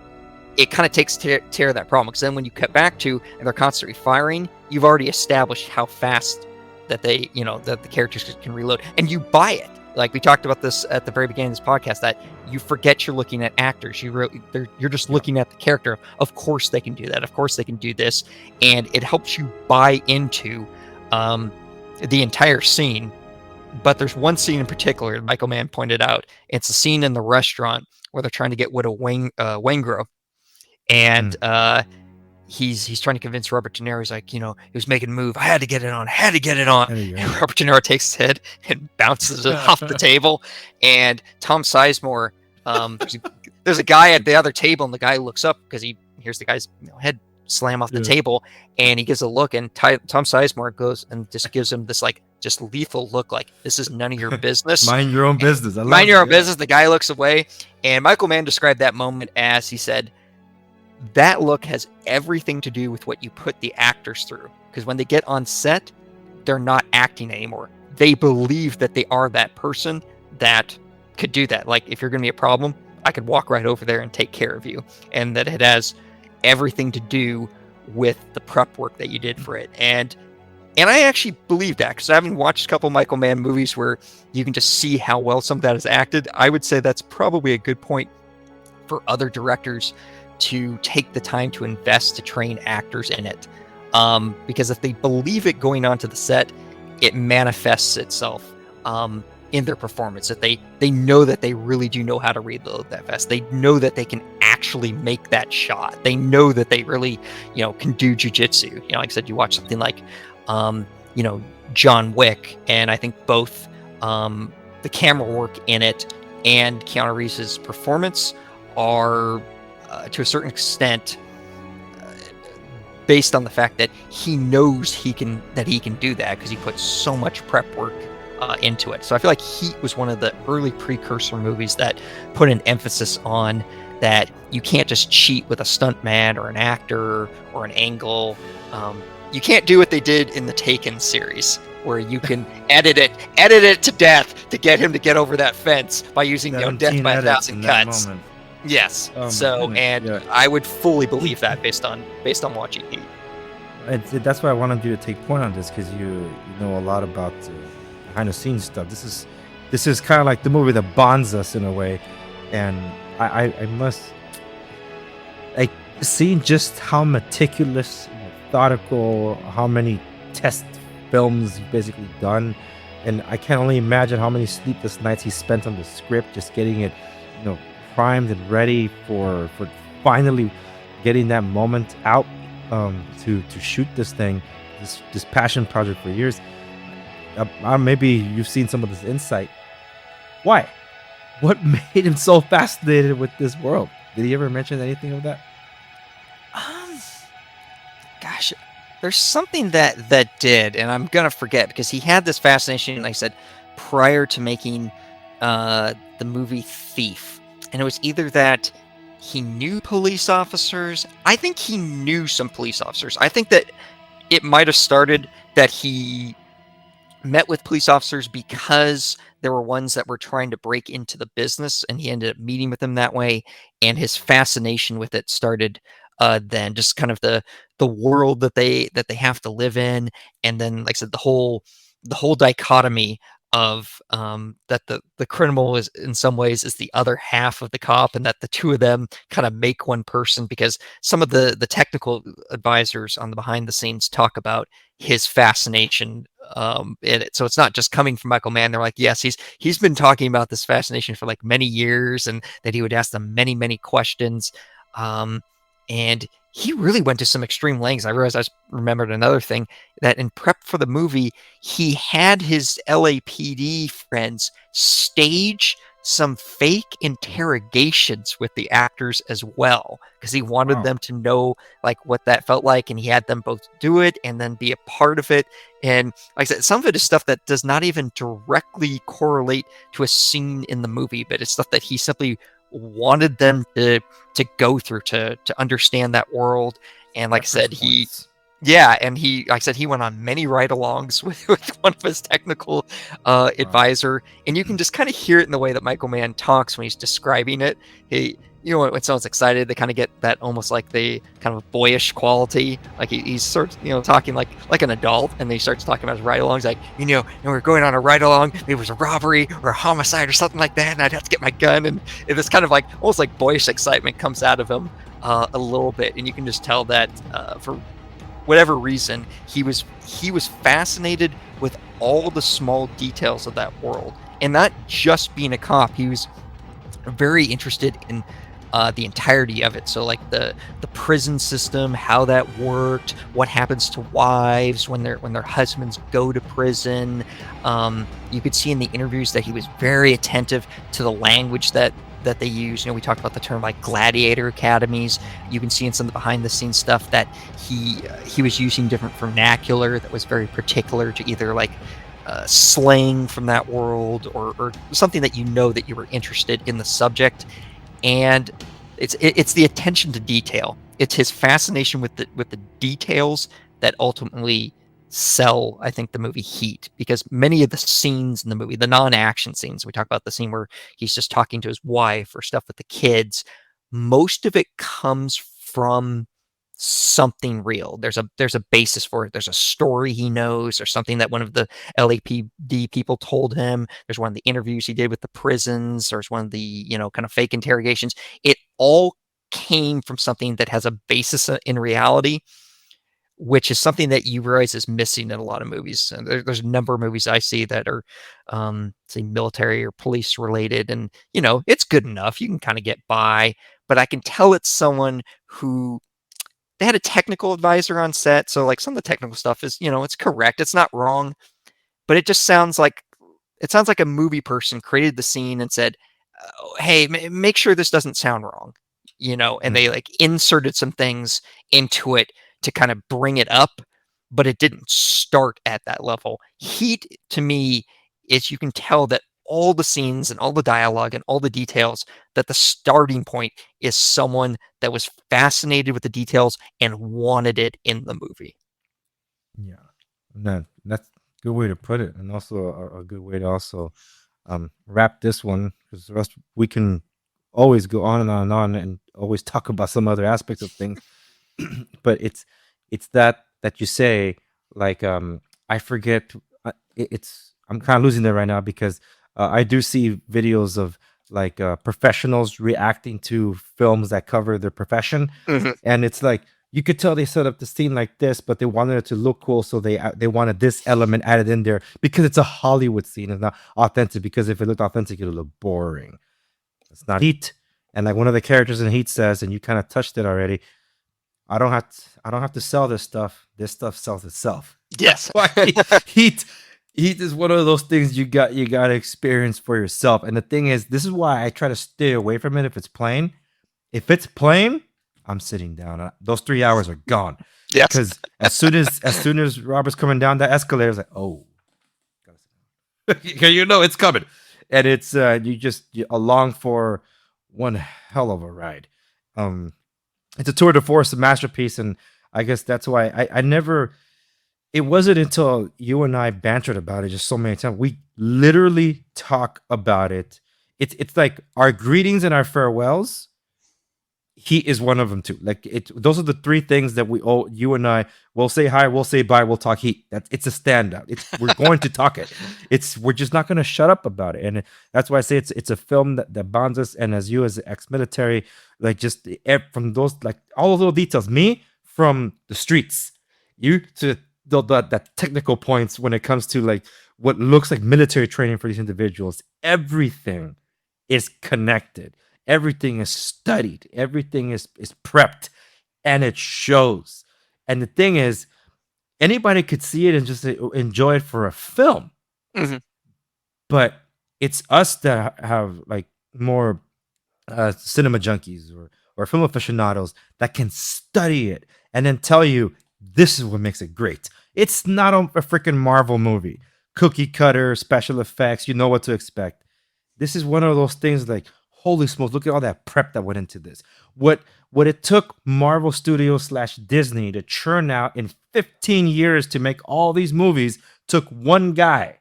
It kind of takes care of that problem. Because then when you cut back to, and they're constantly firing, you've already established how fast that they, that the characters can reload, and you buy it. Like we talked about this at the very beginning of this podcast, that you forget you're looking at actors. You're just looking at the character. Of course they can do that. Of course they can do this, and it helps you buy into the entire scene. But there's one scene in particular Michael Mann pointed out. It's a scene in the restaurant where they're trying to get Widow Waingro, and he's trying to convince Robert De Niro. He's like, he was making a move. I had to get it on. And Robert De Niro takes his head and bounces it off the table. And Tom Sizemore, there's a guy at the other table, and the guy looks up because he hears the guy's head slam off the table, and he gives a look, and Tom Sizemore goes and just gives him this like just lethal look, like this is none of your business. Mind your own business. Mind your own business. The guy looks away, and Michael Mann described that moment as, he said, that look has everything to do with what you put the actors through, because when they get on set, they're not acting anymore. They believe that they are that person that could do that. Like, if you're going to be a problem, I could walk right over there and take care of you, and that it has everything to do with the prep work that you did for it. And I actually believe that, because having watched a couple Michael Mann movies where you can just see how well some of that is acted, I would say that's probably a good point for other directors to take the time to invest to train actors in it. Because if they believe it going onto the set, it manifests itself in their performance. That they know that they really do know how to reload that vest. They know that they can actually make that shot. They know that they really, can do jujitsu. Like I said, you watch something like, John Wick, and I think both the camera work in it and Keanu Reeves' performance are, to a certain extent, based on the fact that he knows he can do that, because he put so much prep work into it. So I feel like Heat was one of the early precursor movies that put an emphasis on that you can't just cheat with a stuntman or an actor or an angle. You can't do what they did in the Taken series, where you can edit it to death to get him to get over that fence by using death by 1,000 cuts. Yes. I would fully believe that based on watching Heat. That's why I wanted you to take point on this, because you know a lot about behind the scenes stuff. This is kind of like the movie that bonds us in a way, and I must like seeing just how meticulous, methodical, how many test films he's basically done, and I can only imagine how many sleepless nights he spent on the script, just getting it, primed and ready for finally getting that moment out to shoot this thing, this passion project for years. Maybe you've seen some of this insight. Why? What made him so fascinated with this world? Did he ever mention anything of that? Gosh, there's something that did, and I'm gonna forget, because he had this fascination, like I said, prior to making the movie Thief. And it was either that he knew police officers. I think he knew some police officers. I think that it might have started that he met with police officers because there were ones that were trying to break into the business, and he ended up meeting with them that way. And his fascination with it started then, just kind of the world that they have to live in, and then, like I said, the whole dichotomy of that the criminal is in some ways is the other half of the cop, and that the two of them kind of make one person, because some of the technical advisors on the behind the scenes talk about his fascination in it. So it's not just coming from Michael Mann. They're like, yes, he's been talking about this fascination for like many years, and that he would ask them many questions, and he really went to some extreme lengths. I realized I remembered another thing, that in prep for the movie, he had his LAPD friends stage some fake interrogations with the actors as well, because he wanted them to know like what that felt like, and he had them both do it and then be a part of it. And like I said, some of it is stuff that does not even directly correlate to a scene in the movie, but it's stuff that he simply wanted them to go through to understand that world. And like I said, he went on many ride-alongs with one of his technical advisor, and you can just kind of hear it in the way that Michael Mann talks when he's describing it. When someone's excited, they kind of get that almost like the kind of boyish quality. Like he's sort of, talking like an adult, and then he starts talking about his ride-alongs, like, and we're going on a ride-along, maybe it was a robbery or a homicide or something like that, and I'd have to get my gun, and this kind of like almost like boyish excitement comes out of him a little bit, and you can just tell that for whatever reason, he was fascinated with all the small details of that world, and not just being a cop. He was very interested in the entirety of it. So like the prison system, how that worked, what happens to wives when their husbands go to prison. You could see in the interviews that he was very attentive to the language that that they use. We talked about the term like gladiator academies. You can see in some of the behind the scenes stuff that he was using different vernacular that was very particular to either like slang from that world or something that that you were interested in the subject. And it's the attention to detail. It's his fascination with the details that ultimately sell, I think, the movie Heat, because many of the scenes in the movie, the non-action scenes, we talk about the scene where he's just talking to his wife or stuff with the kids, most of it comes from something real. There's a basis for it. There's a story he knows, or something that one of the LAPD people told him. There's one of the interviews he did with the prisons. There's one of the kind of fake interrogations. It all came from something that has a basis in reality, which is something that you realize is missing in a lot of movies. And there's a number of movies I see that are, say, military or police related, and it's good enough. You can kind of get by, but I can tell it's someone who they had a technical advisor on set, so like some of the technical stuff is, it's correct, it's not wrong, but it just sounds like a movie person created the scene and said, oh, hey, make sure this doesn't sound wrong, and they like inserted some things into it to kind of bring it up, but it didn't start at that level. Heat, to me, is you can tell that all the scenes and all the dialogue and all the details, that the starting point is someone that was fascinated with the details and wanted it in the movie. Yeah, that's a good way to put it, and also a good way to also wrap this one, because the rest we can always go on and on and always talk about some other aspects of things. But it's that you say, like, I forget, I'm kind of losing it right now, because I do see videos of like professionals reacting to films that cover their profession, and it's like you could tell they set up the scene like this, but they wanted it to look cool, so they wanted this element added in there because it's a Hollywood scene. It's not authentic, because if it looked authentic, it would look boring. It's not Heat, and like one of the characters in Heat says, and you kind of touched it already, I don't have to sell this stuff. This stuff sells itself. Yes. Heat is one of those things you got to experience for yourself. And the thing is, this is why I try to stay away from it if it's plain. If it's plain, I'm sitting down. Those 3 hours are gone. Yes. Because as soon as Robert's coming down that escalator, it's like, oh, it's coming. And it's you along for one hell of a ride. It's a tour de force, a masterpiece, and I guess that's why I never. It wasn't until you and I bantered about it just so many times. We literally talk about it. It's like our greetings and our farewells. Heat is one of them too. Like those are the three things that you and I will say hi, we'll say bye, we'll talk Heat. It's a standout. We're going to talk it. We're just not going to shut up about it, and that's why I say it's a film that bonds us. And as you as ex-military, like just from those like all of those details, me from the streets, you to that technical points when it comes to like what looks like military training for these individuals. Everything is connected. Everything is studied. Everything is prepped, and it shows. And the thing is, anybody could see it and just enjoy it for a film. But it's us that have like more cinema junkies or film aficionados that can study it and then tell you this is what makes it great. It's not a freaking Marvel movie. Cookie cutter, special effects, you know what to expect. This is one of those things like, holy smokes, look at all that prep that went into this. What it took Marvel Studios / Disney to churn out in 15 years to make all these movies took one guy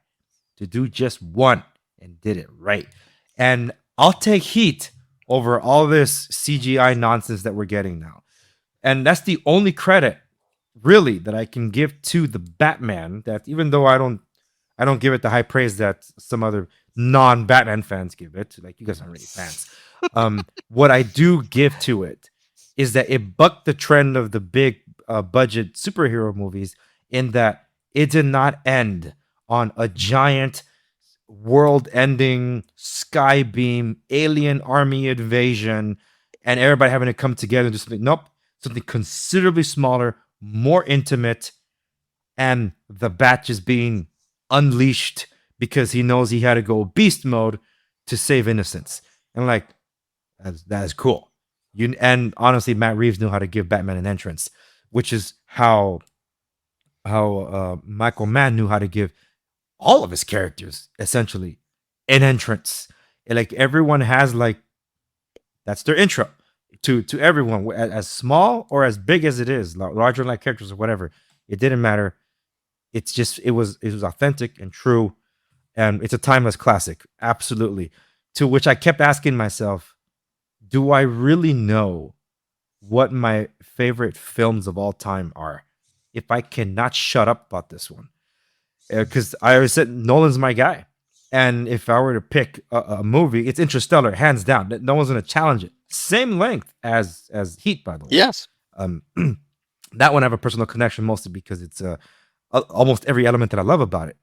to do just one and did it right. And I'll take Heat over all this CGI nonsense that we're getting now. And that's the only credit really that I can give to the Batman, that even though I don't give it the high praise that some other non-Batman fans give it, like you guys aren't really fans. What I do give to it is that it bucked the trend of the big budget superhero movies, in that it did not end on a giant world-ending sky beam alien army invasion and everybody having to come together and do something. Nope, something considerably smaller, more intimate, and the Bat just being unleashed because he knows he had to go beast mode to save innocence. And like, That is cool. And honestly, Matt Reeves knew how to give Batman an entrance, which is how Michael Mann knew how to give all of his characters essentially an entrance. And, like, everyone has, like, that's their intro to everyone, as small or as big as it is, larger than life characters or whatever. It didn't matter. It's just it was authentic and true, and it's a timeless classic, absolutely. To which I kept asking myself, do I really know what my favorite films of all time are if I cannot shut up about this one? Because I always said Nolan's my guy. And if I were to pick a movie, it's Interstellar, hands down. No one's going to challenge it. Same length as Heat, by the way. Yes. That one I have a personal connection, mostly because it's almost every element that I love about it.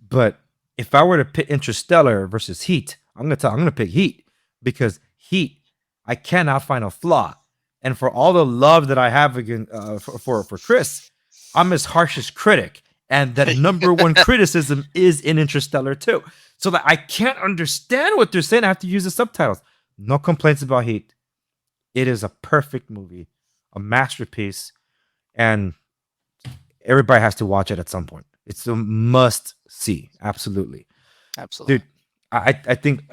But if I were to pick Interstellar versus Heat, I'm gonna pick Heat, because Heat, I cannot find a flaw. And for all the love that I have again for Chris, I'm his harshest critic. And that number one criticism is in Interstellar too. So that I can't understand what they're saying, I have to use the subtitles. No complaints about Heat. It is a perfect movie, a masterpiece, and everybody has to watch it at some point. It's a must see. Absolutely. Dude, I think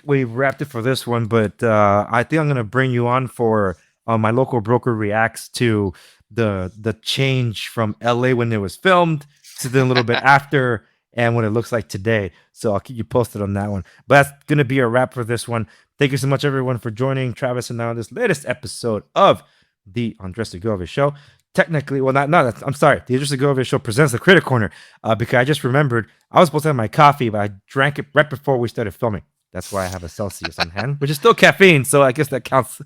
we wrapped it for this one, but I think I'm gonna bring you on for my local broker reacts to the change from LA when it was filmed to then a little bit after and what it looks like today. So I'll keep you posted on that one. But that's gonna be a wrap for this one. Thank you so much, everyone, for joining Travis and I on this latest episode of the Andres Segovia Show. Technically, well, I'm sorry. The Andres Segovia Show presents the Critic Corner, because I just remembered I was supposed to have my coffee, but I drank it right before we started filming. That's why I have a Celsius on hand, which is still caffeine, so I guess that counts.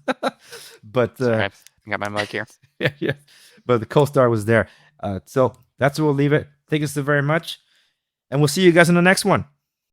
But I got my mug here. yeah. But the co-star was there. So that's where we'll leave it. Thank you so very much, and we'll see you guys in the next one.